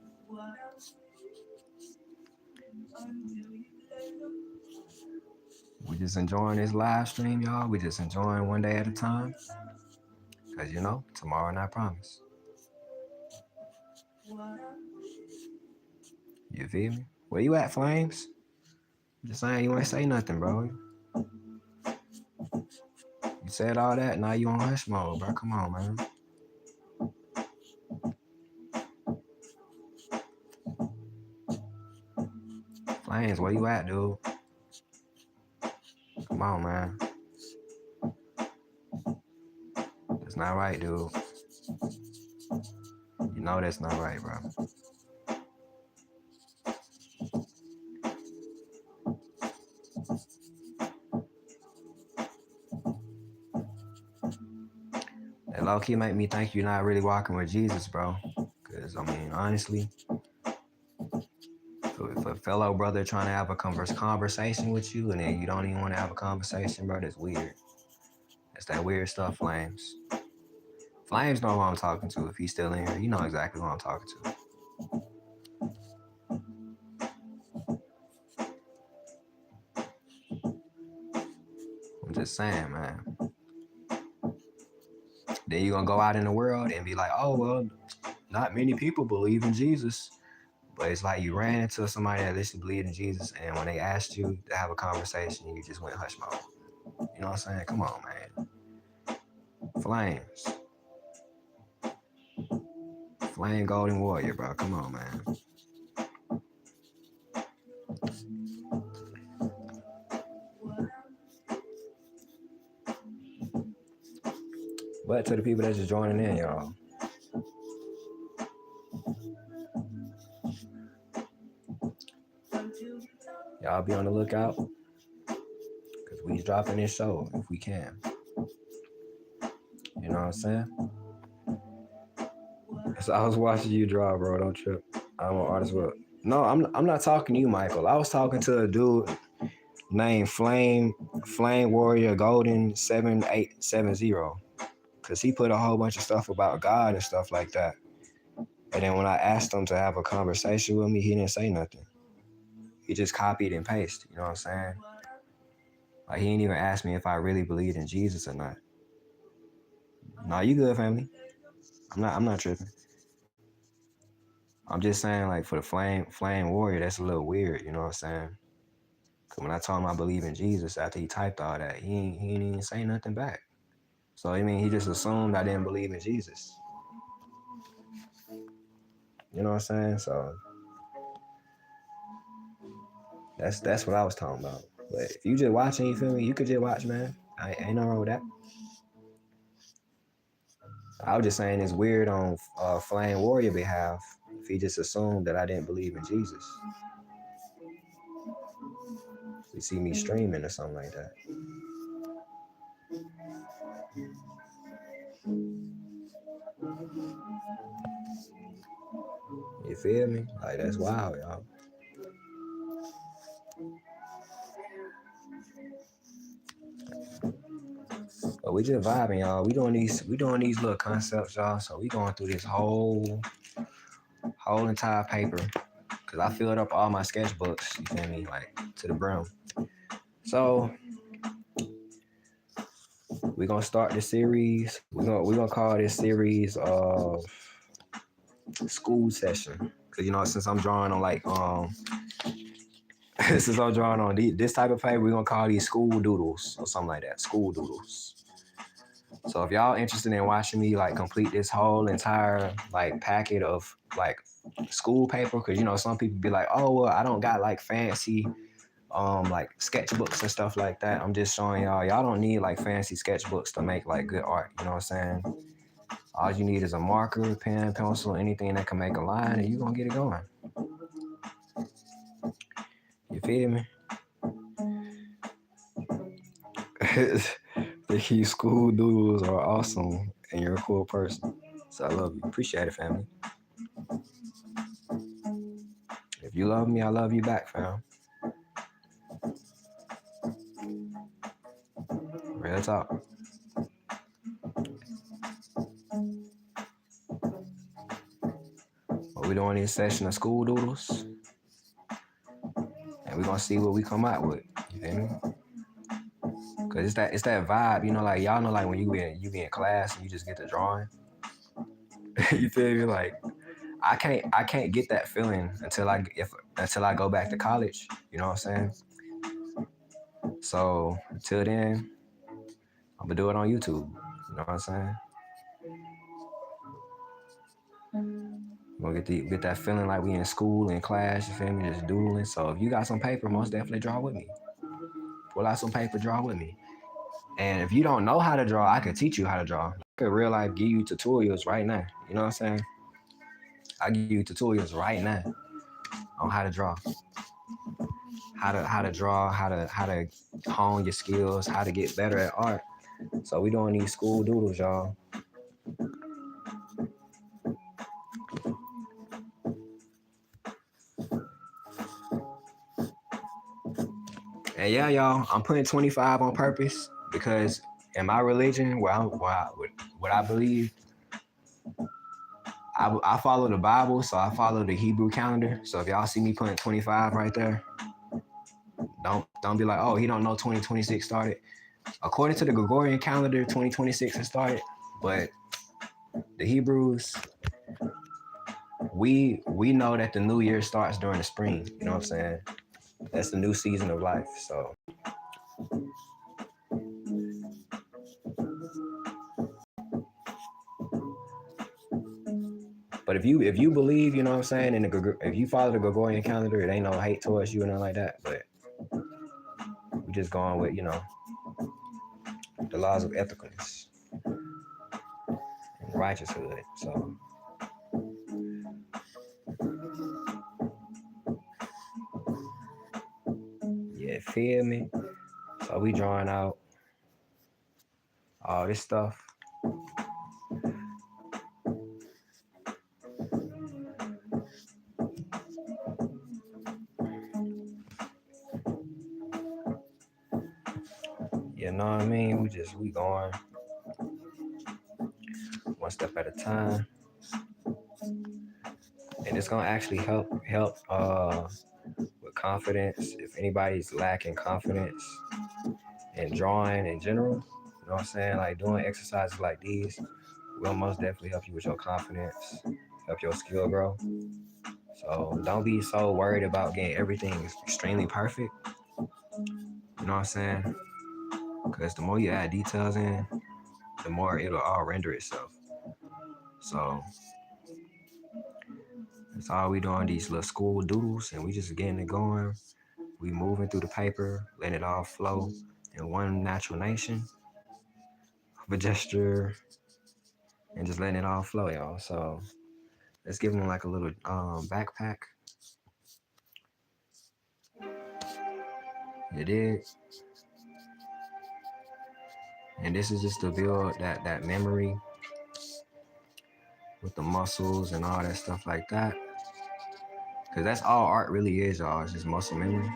We just enjoying this live stream, y'all. We just enjoying one day at a time. Because, you know, tomorrow not promise. You feel me? Where you at, Flames? Just saying, you ain't say nothing, bro. You said all that, now you on hush mode, bro. Come on, man. Flames, where you at, dude? Come on, man. That's not right, dude. You know that's not right, bro. That low-key make me think you're not really walking with Jesus, bro. Because, I mean, honestly, if a fellow brother trying to have a conversation with you and then you don't even want to have a conversation, bro, that's weird. That's that weird stuff, Flames. Flames know who I'm talking to. If he's still in here, you know exactly who I'm talking to. I'm just saying, man. Then you're going to go out in the world and be like, oh, well, not many people believe in Jesus. But it's like you ran into somebody that literally believed in Jesus, and when they asked you to have a conversation, you just went hush mode. You know what I'm saying? Come on, man. Flames. Flame Golden Warrior, bro. Come on, man. But to the people that's just joining in, y'all. Y'all be on the lookout. Because we dropping this show if we can. You know what I'm saying? So I was watching you draw, bro. Don't trip. I'm an artist. Well, no, I'm not talking to you, Michael. I was talking to a dude named Flame Warrior Golden 7870. Because he put a whole bunch of stuff about God and stuff like that. And then when I asked him to have a conversation with me, he didn't say nothing. He just copied and pasted. You know what I'm saying? Like, he didn't even ask me if I really believed in Jesus or not. No, you good, family. I'm not tripping. I'm just saying, like, for the flame warrior, that's a little weird, you know what I'm saying? Because when I told him I believe in Jesus, after he typed all that, he ain't even say nothing back. So, I mean, he just assumed I didn't believe in Jesus. You know what I'm saying? So, that's what I was talking about. But if you just watching, you feel me? You could just watch, man. Ain't nothing wrong with that. I was just saying it's weird on Flame Warrior behalf if he just assumed that I didn't believe in Jesus. You see me streaming or something like that. You feel me? Like, that's wild, y'all. But we just vibing, y'all. We doing these little concepts, y'all. So we going through this whole entire paper. Cause I filled up all my sketchbooks, you feel me, like to the brim. So we're gonna start this series. We're gonna call this series school session. Cause you know, since I'm drawing on like since I'm drawing on this type of paper, we're gonna call these school doodles or something like that. School doodles. So if y'all interested in watching me like complete this whole entire like packet of like school paper, because you know some people be like, oh well, I don't got like fancy like sketchbooks and stuff like that. I'm just showing y'all don't need like fancy sketchbooks to make like good art. You know what I'm saying? All you need is a marker, pen, pencil, anything that can make a line, and you gonna get it going. You feel me? These school doodles are awesome and you're a cool person. So I love you. Appreciate it, family. If you love me, I love you back, fam. Real talk. What we doing this session of School Doodles, and we're gonna see what we come out with. You feel me? Cause it's that vibe, you know, like y'all know, like when you be in class and you just get to drawing. You feel me? Like I can't get that feeling until I go back to college. You know what I'm saying? So until then, I'm gonna do it on YouTube. You know what I'm saying? We're gonna get that feeling like we in school, in class, you feel me, just doodling. So if you got some paper, most definitely draw with me. Pull out some paper, draw with me. And if you don't know how to draw, I could teach you how to draw. I could real life give you tutorials right now. You know what I'm saying? I give you tutorials right now on how to draw. How to draw, how to hone your skills, how to get better at art. So we doing these school doodles, y'all. And yeah, y'all, I'm putting 25 on purpose because in my religion, what I believe, I follow the Bible, so I follow the Hebrew calendar. So if y'all see me putting 25 right there, don't be like, oh, he don't know 2026 started. According to the Gregorian calendar, 2026 has started, but the Hebrews, we know that the new year starts during the spring. You know what I'm saying? That's the new season of life. So but if you believe, you know what I'm saying, if you follow the Gregorian calendar, it ain't no hate towards you or nothing like that. But we just going with, you know, the laws of ethicalness and righteoushood. So yeah, feel me? So we drawing out all this stuff. You know what I mean? We going one step at a time. And it's gonna actually help with confidence. If anybody's lacking confidence in drawing in general, you know what I'm saying? Like doing exercises like these will most definitely help you with your confidence, help your skill grow. So don't be so worried about getting everything extremely perfect. You know what I'm saying? Because the more you add details in, the more it'll all render itself. So that's all we doing, these little school doodles, and we just getting it going. We moving through the paper, letting it all flow in one natural nation of a gesture, and just letting it all flow, y'all. So let's give them like a little backpack. You dig? And this is just to build that memory with the muscles and all that stuff like that. Because that's all art really is, y'all. It's just muscle memory.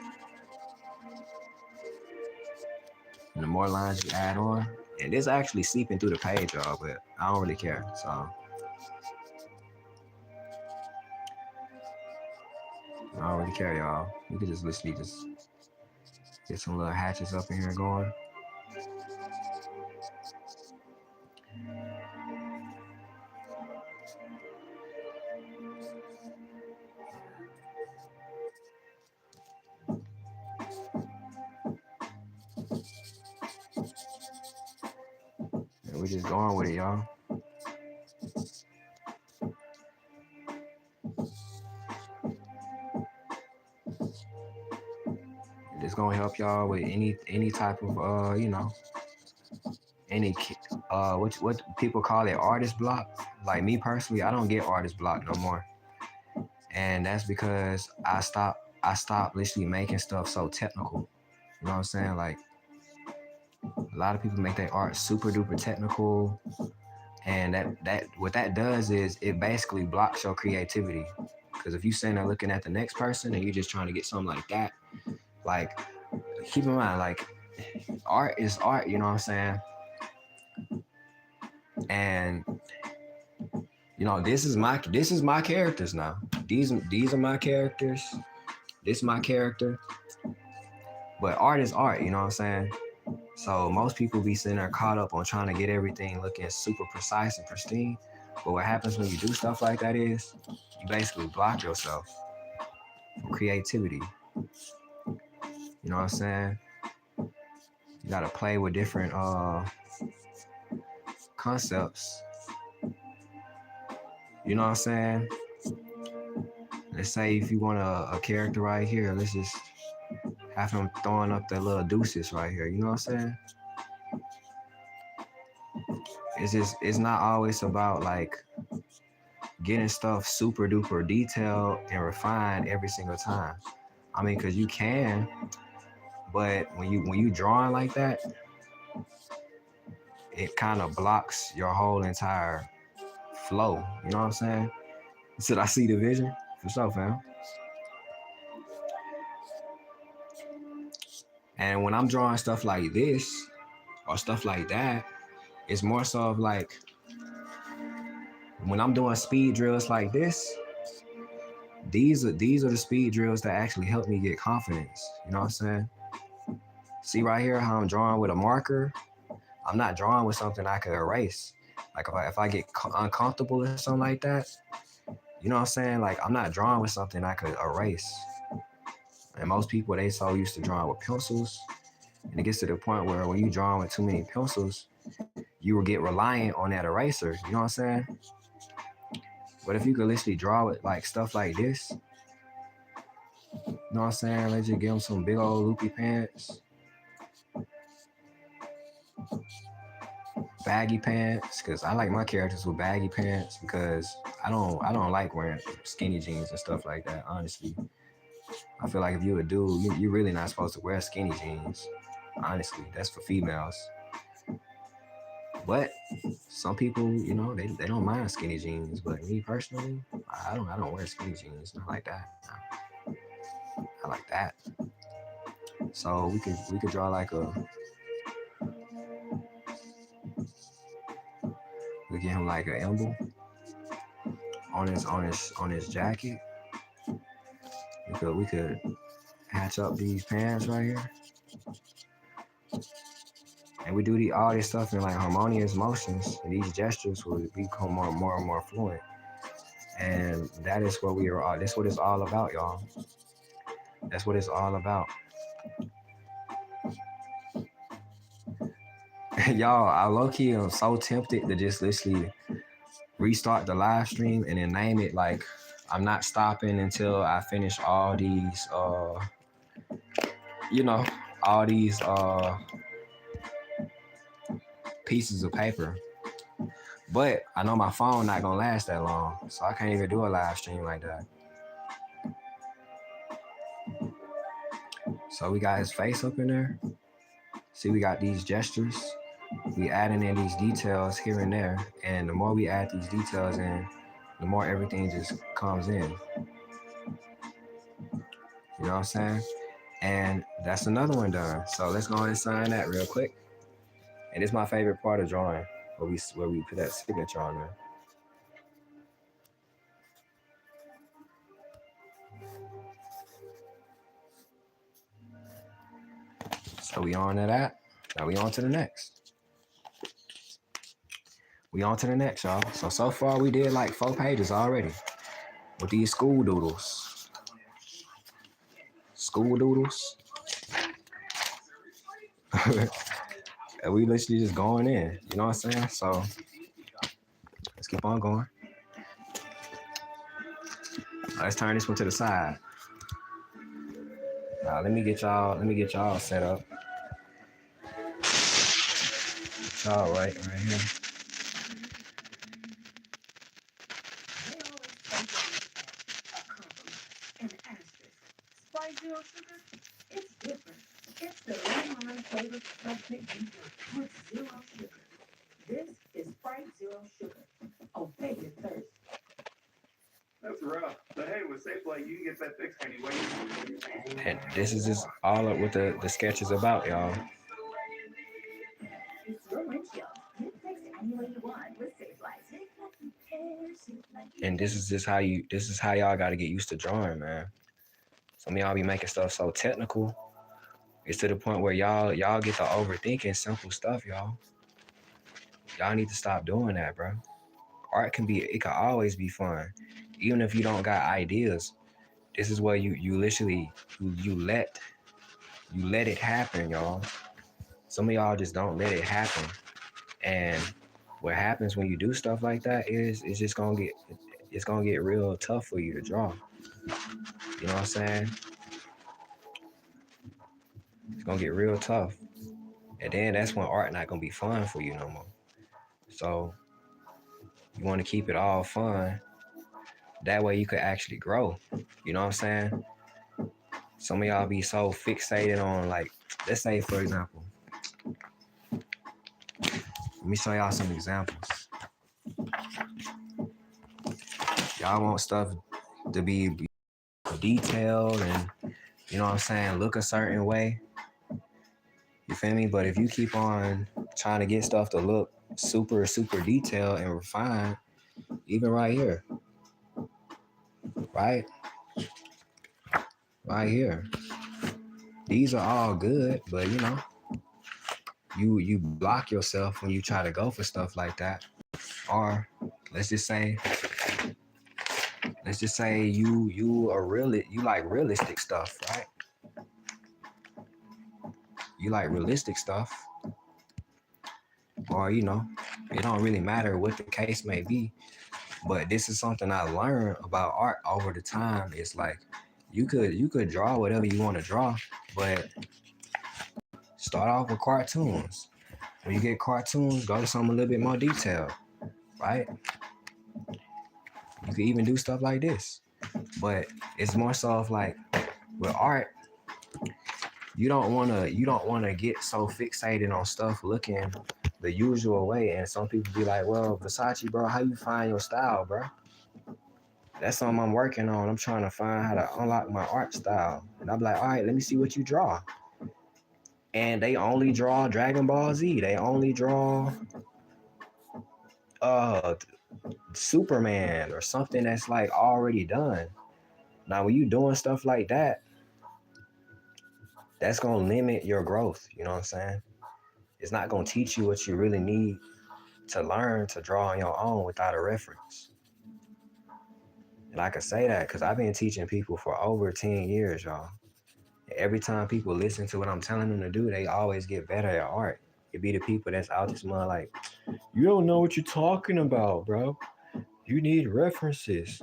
And the more lines you add on, and this actually seeping through the page, y'all, but I don't really care. So I don't really care, y'all. You can just literally just get some little hatches up in here going. And we're just going with it, y'all. It's gonna help y'all with any type of you know, any what people call it, artist block. Like me personally, I don't get artist block no more, and that's because I stopped literally making stuff so technical. You know what I'm saying? Like a lot of people make their art super duper technical, And that what that does is it basically blocks your creativity. Because if you sitting there looking at the next person and you're just trying to get something like that, like keep in mind, like art is art, you know what I'm saying? And you know, this is my characters now. These are my characters. This is my character. But art is art, you know what I'm saying? So most people be sitting there caught up on trying to get everything looking super precise and pristine. But what happens when you do stuff like that is you basically block yourself from creativity. You know what I'm saying? You gotta play with different concepts. You know what I'm saying? Let's say if you want a character right here, let's just have him throwing up the little deuces right here. You know what I'm saying? It's not always about like getting stuff super duper detailed and refined every single time. I mean, cause you can, but when you drawing like that, it kind of blocks your whole entire flow. You know what I'm saying? Should I see the vision? For sure, fam. And when I'm drawing stuff like this or stuff like that, it's more so of like when I'm doing speed drills like this, these are the speed drills that actually help me get confidence. You know what I'm saying? See right here how I'm drawing with a marker? I'm not drawing with something I could erase. Like if I get uncomfortable or something like that, you know what I'm saying? Like I'm not drawing with something I could erase. And most people, they so used to drawing with pencils. And it gets to the point where when you drawing with too many pencils, you will get reliant on that eraser. You know what I'm saying? But if you could literally draw with like stuff like this, you know what I'm saying? Let's just give them some big old loopy pants. Baggy pants, because I like my characters with baggy pants because I don't like wearing skinny jeans and stuff like that, honestly. I feel like if you're a dude, you're really not supposed to wear skinny jeans. Honestly, that's for females. But some people, you know, they don't mind skinny jeans. But me personally, I don't wear skinny jeans. Not like that. No. I like that. So we could draw like we get him like an emblem on his jacket. We could hatch up these pants right here. And we do all this stuff in like harmonious motions. And these gestures will become more and more fluent. And that is what we are all. That's what it's all about, y'all. That's what it's all about. Y'all, I low-key am so tempted to just literally restart the live stream and then name it like I'm not stopping until I finish all these you know, all these pieces of paper. But I know my phone not gonna last that long, so I can't even do a live stream like that. So we got his face up in there. See, we got these gestures. We adding in these details here and there. And the more we add these details in, the more everything just comes in. You know what I'm saying? And that's another one done. So let's go ahead and sign that real quick. And it's my favorite part of drawing, where we put that signature on there. So we on to that. Now we on to the next. We on to the next, y'all. So far we did like 4 pages already with these school doodles. School doodles. And we literally just going in. You know what I'm saying? So let's keep on going. Let's turn this one to the side. Now let me get y'all set up. All right here. An asterisk. Sprite Zero Sugar? It's different. It's the lemon flavored subject with zero sugar. This is Sprite Zero Sugar. Obey your thirst. That's rough. But hey, with Safe Light, you can get that fixed anyway. And this is just all of what the sketch is about, y'all. It's your windshield. Get it fixed any way you want with Safe Light. Safe Light Repair, Safe Light. And this is how y'all gotta get used to drawing, man. Some of y'all be making stuff so technical. It's to the point where y'all get to overthinking simple stuff, y'all. Y'all need to stop doing that, bro. Art can always be fun. Even if you don't got ideas, this is where you literally let it happen, y'all. Some of y'all just don't let it happen. And what happens when you do stuff like that is it's gonna get real tough for you to draw. You know what I'm saying? It's gonna get real tough. And then that's when art not gonna be fun for you no more. So you wanna keep it all fun. That way you could actually grow. You know what I'm saying? Some of y'all be so fixated on, like, let's say for example. Let me show y'all some examples. Y'all want stuff to be detailed and, you know what I'm saying, look a certain way. You feel me? But if you keep on trying to get stuff to look super, super detailed and refined, even right here, right here, these are all good, but you know, you block yourself when you try to go for stuff like that. Or let's just say you like realistic stuff, right? You like realistic stuff. Or, you know, it don't really matter what the case may be. But this is something I learned about art over the time. It's like you could draw whatever you want to draw, but start off with cartoons. When you get cartoons, go to something a little bit more detailed, right? You could even do stuff like this. But it's more so of like with art, you don't wanna get so fixated on stuff looking the usual way. And some people be like, well, Versace, bro, how you find your style, bro? That's something I'm working on. I'm trying to find how to unlock my art style. And I'm like, all right, let me see what you draw. And they only draw Dragon Ball Z. They only draw Superman or something that's like already done. Now, when you doing stuff like that, that's gonna limit your growth. You know what I'm saying? It's not gonna teach you what you really need to learn to draw on your own without a reference. And I can say that because I've been teaching people for over 10 years, y'all. Every time people listen to what I'm telling them to do, they always get better at art. It be the people that's out this mud like, you don't know what you're talking about, bro. You need references.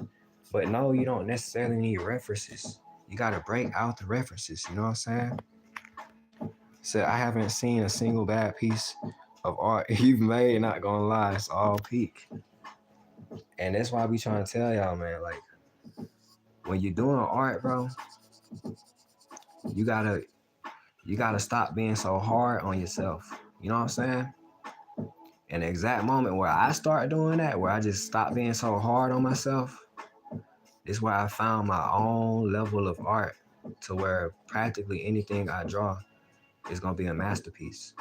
But no, you don't necessarily need references. You got to break out the references. You know what I'm saying? So I haven't seen a single bad piece of art you've made, not gonna lie, it's all peak. And that's why I be trying to tell y'all, man, like, when you're doing art, bro, you gotta stop being so hard on yourself. You know what I'm saying? And the exact moment where I start doing that, where I just stop being so hard on myself, is where I found my own level of art to where practically anything I draw is gonna be a masterpiece.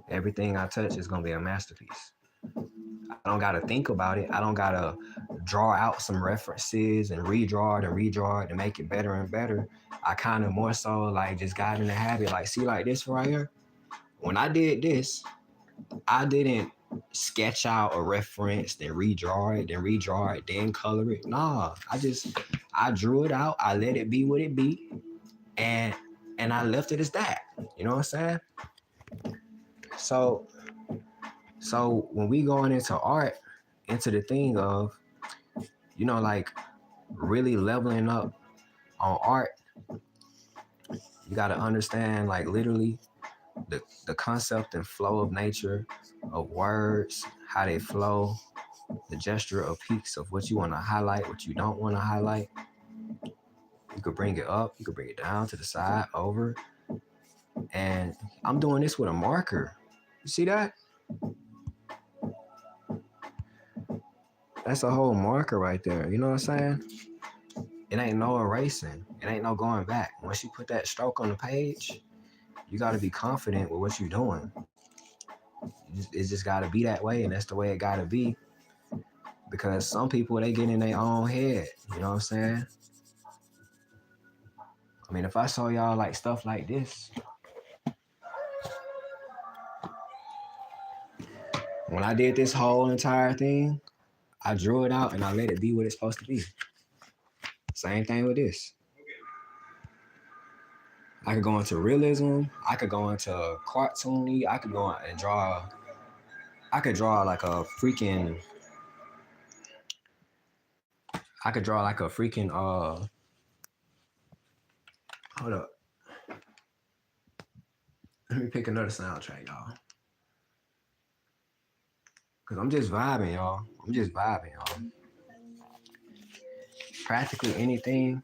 Everything I touch is gonna be a masterpiece. I don't gotta think about it. I don't gotta draw out some references and redraw it and make it better and better. I kind of more so like just got in the habit, like, see, like this right here. When I did this, I didn't sketch out a reference, then redraw it, then color it. Nah, I drew it out. I let it be what it be, and I left it as that. You know what I'm saying? So when we going into art, into the thing of, you know, like really leveling up on art, you got to understand, like, literally the concept and flow of nature, of words, how they flow, the gesture of peaks of what you want to highlight, what you don't want to highlight. You could bring it up, you could bring it down, to the side, over. And I'm doing this with a marker. You see that? That's a whole marker right there. You know what I'm saying? It ain't no erasing. It ain't no going back. Once you put that stroke on the page, you got to be confident with what you're doing. It's just got to be that way, and that's the way it got to be. Because some people, they get in their own head. You know what I'm saying? I mean, if I saw y'all like stuff like this, when I did this whole entire thing, I drew it out and I let it be what it's supposed to be. Same thing with this. I could go into realism. I could go into cartoony. I could go and draw. I could draw like a freaking. I could draw like a freaking. Hold up. Let me pick another soundtrack, y'all. Cause I'm just vibing, y'all. Practically anything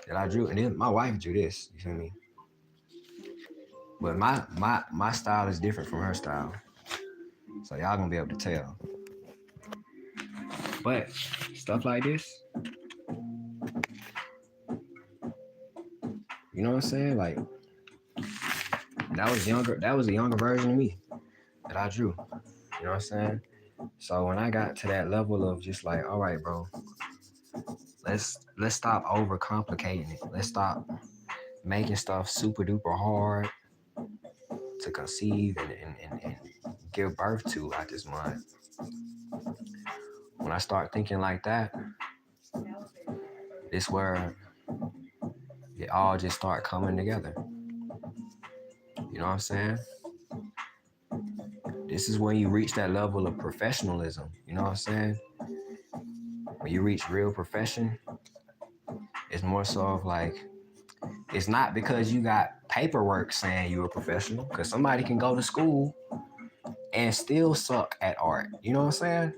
that I drew, and then my wife drew this. You feel me? But my style is different from her style, so y'all gonna be able to tell. But stuff like this, you know what I'm saying? Like that was younger. That was a younger version of me that I drew. You know what I'm saying? So when I got to that level of just like, all right, bro, let's stop overcomplicating it. Let's stop making stuff super duper hard to conceive and give birth to out this mind. When I start thinking like that, it's where it all just start coming together. You know what I'm saying? This is when you reach that level of professionalism. You know what I'm saying? When you reach real profession, it's more so of like, it's not because you got paperwork saying you're a professional, because somebody can go to school and still suck at art. You know what I'm saying?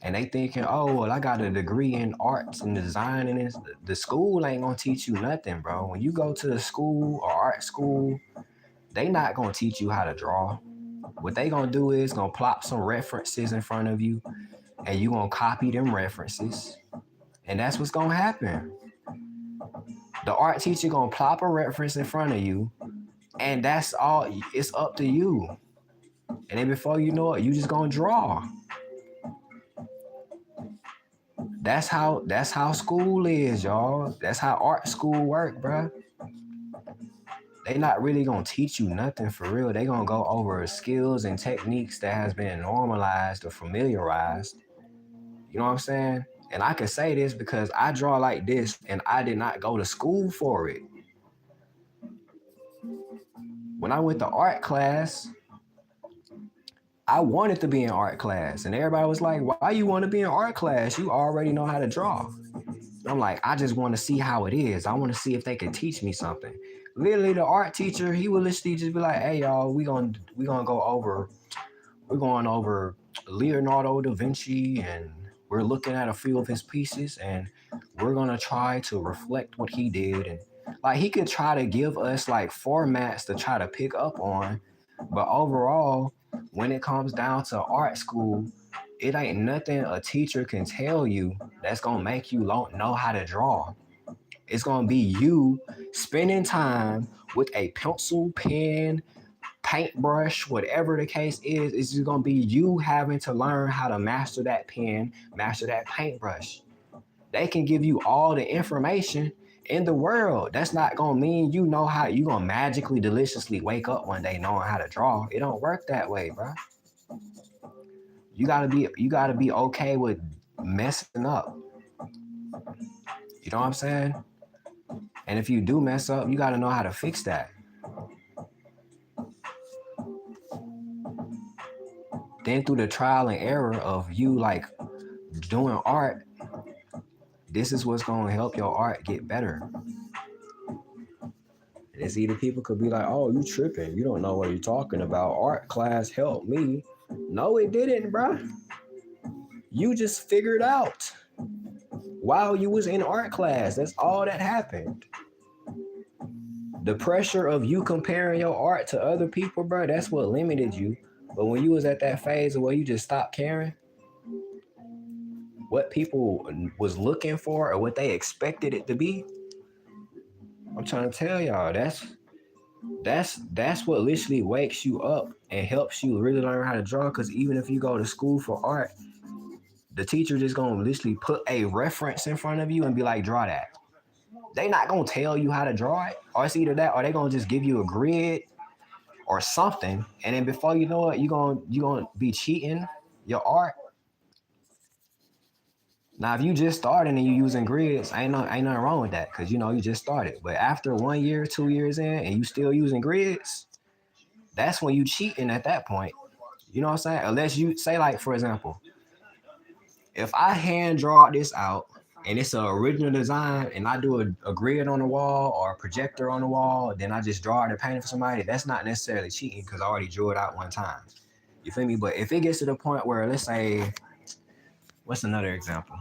And they thinking, oh, well, I got a degree in arts and design, and the school ain't gonna teach you nothing, bro. When you go to the school or art school, they not gonna teach you how to draw. What they gonna do is gonna plop some references in front of you, and you gonna copy them references, and that's what's gonna happen. The art teacher gonna plop a reference in front of you, and that's all. It's up to you. And then before you know it, you just gonna draw. That's how school is, y'all. That's how art school work, bro. They not really gonna teach you nothing for real. They gonna go over skills and techniques that has been normalized or familiarized. You know what I'm saying? And I can say this because I draw like this and I did not go to school for it. When I went to art class, I wanted to be in art class, and everybody was like, why you want to be in art class? You already know how to draw. And I'm like, I just want to see how it is. I want to see if they can teach me something. Literally, the art teacher, he would literally just be like, hey, y'all, we're going over Leonardo da Vinci, and we're looking at a few of his pieces, and we're going to try to reflect what he did. And like, he could try to give us like formats to try to pick up on, but overall, when it comes down to art school, it ain't nothing a teacher can tell you that's gonna make you know how to draw. It's gonna be you spending time with a pencil, pen, paintbrush, whatever the case is. It's just gonna be you having to learn how to master that pen, master that paintbrush. They can give you all the information in the world. That's not gonna mean you know how you gonna magically deliciously wake up one day knowing how to draw. It don't work that way, bro. You gotta be okay with messing up. You know what I'm saying? And if you do mess up, you gotta know how to fix that. Then through the trial and error of you like doing art, this is what's gonna help your art get better. And it's either people could be like, oh, you tripping. You don't know what you're talking about. Art class helped me. No, it didn't, bro. You just figured out while you was in art class. That's all that happened. The pressure of you comparing your art to other people, bro, that's what limited you. But when you was at that phase where you just stopped caring, what people was looking for or what they expected it to be. I'm trying to tell y'all that's what literally wakes you up and helps you really learn how to draw. Because even if you go to school for art, the teacher just gonna literally put a reference in front of you and be like, draw that. They not gonna tell you how to draw it, or it's either that or they gonna just give you a grid or something, and then before you know it, you gonna be cheating your art. Now, if you just started and you using grids, ain't nothing wrong with that, because you just started. But after 1 year, 2 years in, and you still using grids, that's when you cheating at that point. You know what I'm saying? Unless you say, like, for example, if I hand draw this out and it's an original design and I do a grid on the wall or a projector on the wall, then I just draw it and paint it for somebody, that's not necessarily cheating because I already drew it out one time. You feel me? But if it gets to the point where, let's say, what's another example?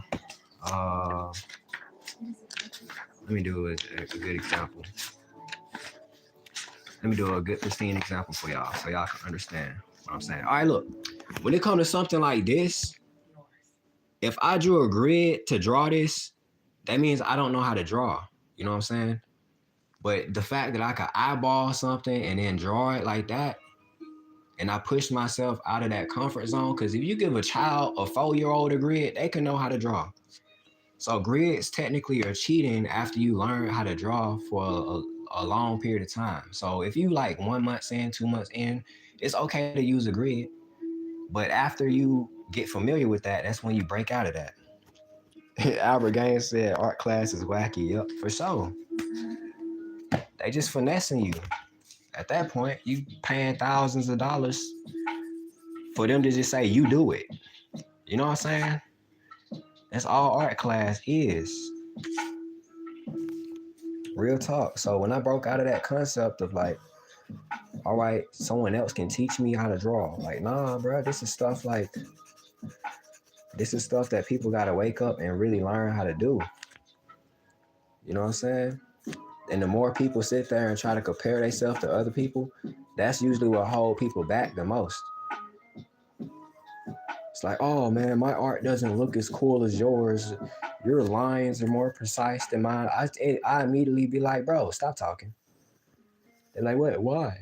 Let me do a good example. Let me do a good pristine example for y'all so y'all can understand what I'm saying. All right, look. When it comes to something like this, if I drew a grid to draw this, that means I don't know how to draw. You know what I'm saying? But the fact that I could eyeball something and then draw it like that, and I push myself out of that comfort zone, because if you give a child, a 4-year-old a grid, they can know how to draw. So grids technically are cheating after you learn how to draw for a long period of time. So if you like 1 month in, 2 months in, it's okay to use a grid. But after you get familiar with that, that's when you break out of that. Albert Gaines said art class is wacky. Yep, for sure. They just finessing you. At that point, you paying thousands of dollars for them to just say you do it. You know what I'm saying? That's all art class is. Real talk. So when I broke out of that concept of like, all right, someone else can teach me how to draw. Like, nah, bro, this is stuff that people gotta wake up and really learn how to do. You know what I'm saying? And the more people sit there and try to compare themselves to other people, that's usually what holds people back the most. It's like, oh man, my art doesn't look as cool as yours. Your lines are more precise than mine. I immediately be like, bro, stop talking. They're like, what? Why?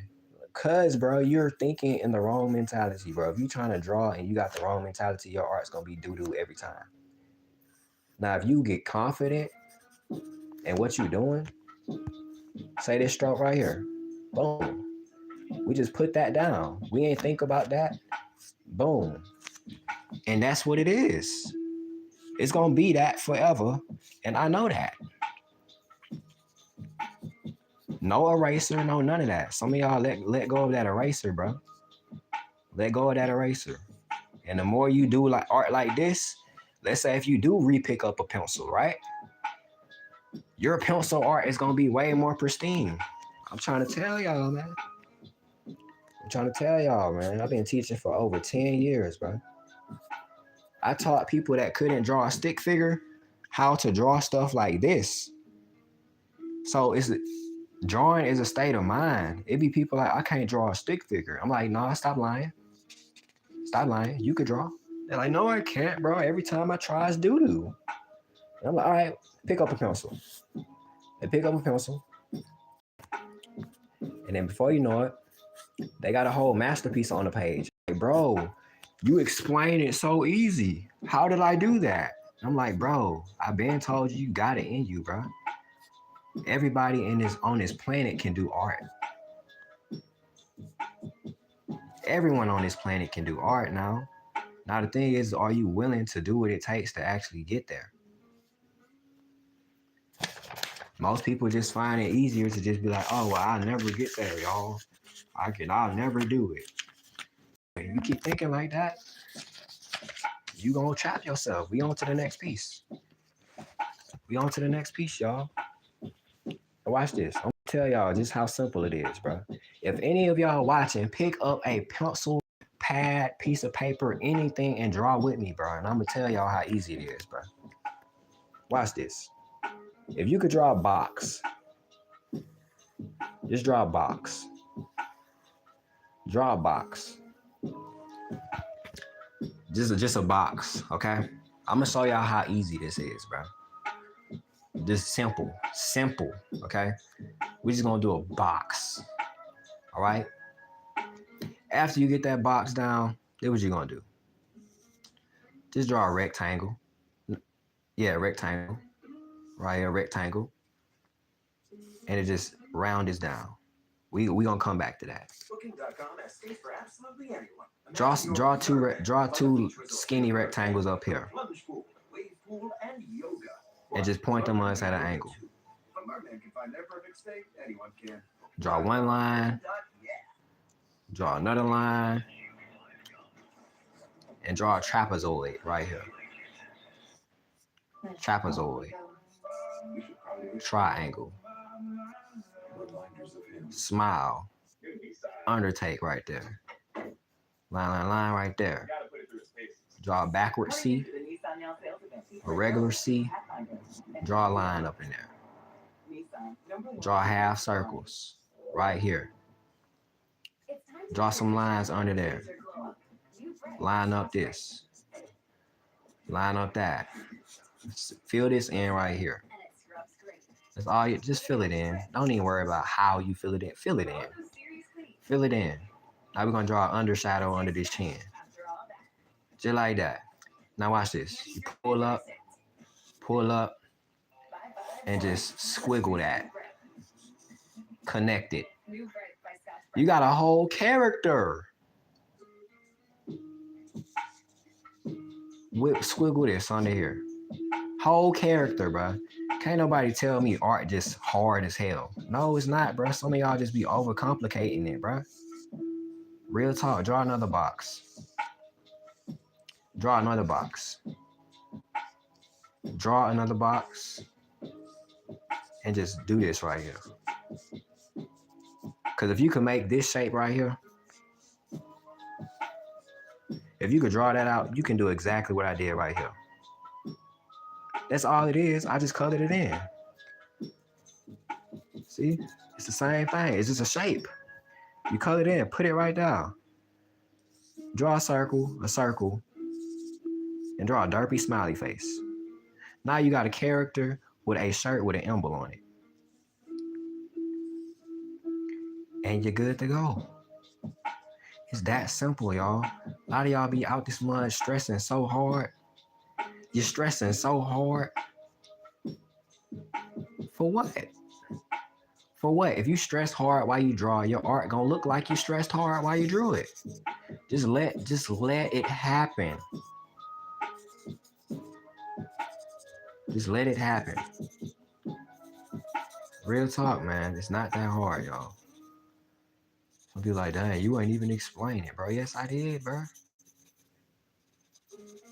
Cause, bro, you're thinking in the wrong mentality, bro. If you're trying to draw and you got the wrong mentality, your art's gonna be doo-doo every time. Now, if you get confident in what you're doing, say this stroke right here, boom. We just put that down. We ain't think about that. Boom. And that's what it is. It's gonna be that forever, and I know that. No eraser, no none of that. Some of y'all let go of that eraser, bro. Let go of that eraser. And the more you do like art like this, let's say if you do re-pick up a pencil, right? Your pencil art is gonna be way more pristine. I'm trying to tell y'all, man. I've been teaching for over 10 years, bro. I taught people that couldn't draw a stick figure how to draw stuff like this. So drawing is a state of mind. It be people like, I can't draw a stick figure. I'm like, nah, stop lying. Stop lying. You could draw. They're like, no, I can't, bro. Every time I try, it's doo-doo. And I'm like, all right, pick up a pencil. They pick up a pencil. And then before you know it, they got a whole masterpiece on the page. Like, bro, you explain it so easy. How did I do that? I'm like, bro, I've been told you got it in you, bro. Everybody on this planet can do art. Everyone on this planet can do art now. Now the thing is, are you willing to do what it takes to actually get there? Most people just find it easier to just be like, oh, well, I'll never get there, y'all. I'll never do it. If you keep thinking like that, you gonna trap yourself. We on to the next piece. Y'all. Watch this. I'm gonna tell y'all just how simple it is, bro. If any of y'all watching, pick up a pencil, pad, piece of paper, anything, and draw with me, bro. And I'm gonna tell y'all how easy it is, bro. Watch this. If you could draw a box, just draw a box. Just a box, okay? I'm gonna show y'all how easy this is, bro. This simple, okay? We're just gonna do a box, all right? After you get that box down, then what you gonna do? Just draw a rectangle. Yeah, rectangle. Right here, rectangle. And it just round this down. We gonna come back to that. Booking.com has space for absolutely anyone. Draw two skinny rectangles up here. Plunge pool, wave pool, and yoga. And just point them at an angle. If a merman can find their perfect state, anyone can. Draw one line, draw another line, and draw a trapezoid right here. Trapezoid. Triangle. Smile. Undertake right there. Line right there. Draw a backward C. A regular C. Draw a line up in there. Draw half circles right here. Draw some lines under there. Line up this. Line up that. Fill this in right here. That's all you, just fill it in. Don't even worry about how you fill it in. Fill it in. Fill it in. Now we're gonna draw an undershadow under this chin. Just like that. Now watch this. You pull up, and just squiggle that. Connect it. You got a whole character. Squiggle this under here. Whole character, bro. Can't nobody tell me art just hard as hell. No, it's not, bro. Some of y'all just be overcomplicating it, bro. Real talk. Draw another box. Draw another box. Draw another box. And just do this right here. Because if you can make this shape right here, if you could draw that out, you can do exactly what I did right here. That's all it is. I just colored it in. See? It's the same thing. It's just a shape. You color it in, put it right down. Draw a circle, and draw a derpy smiley face. Now you got a character with a shirt with an emblem on it. And you're good to go. It's that simple, y'all. A lot of y'all be out this mud stressing so hard. You're stressing so hard. For what? For what? If you stress hard while you draw, your art gonna look like you stressed hard while you drew it. Just let it happen. Just let it happen. Real talk, man. It's not that hard, y'all. Some people like, dang, you ain't even explain it, bro. Yes, I did, bro.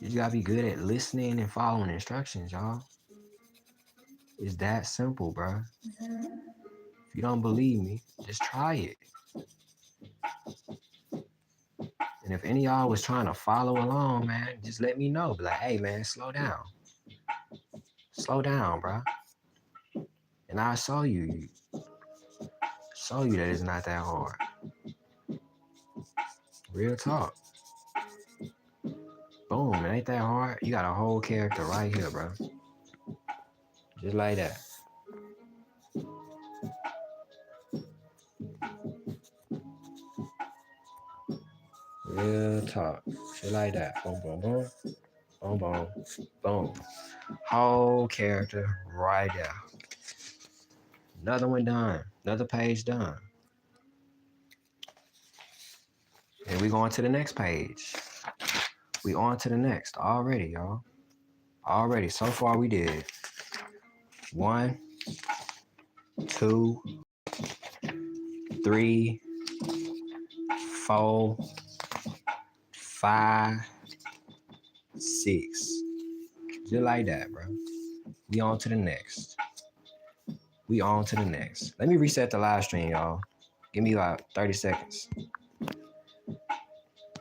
You just gotta be good at listening and following instructions, y'all. It's that simple, bro. If you don't believe me, just try it. And if any of y'all was trying to follow along, man, just let me know. Be like, hey, man, slow down. Slow down, bro. And I'll show you that it's not that hard. Real talk. Boom, it ain't that hard. You got a whole character right here, bro. Just like that. Real talk. Shit like that. Boom, boom, boom. Boom, boom, boom. Whole character right there. Another one done. Another page done. And we going to the next page. We on to the next already, y'all. Already. So far we did 1, 2, 3, 4, 5, 6. Just like that, bro. We on to the next. We on to the next. Let me reset the live stream, y'all. Give me like 30 seconds.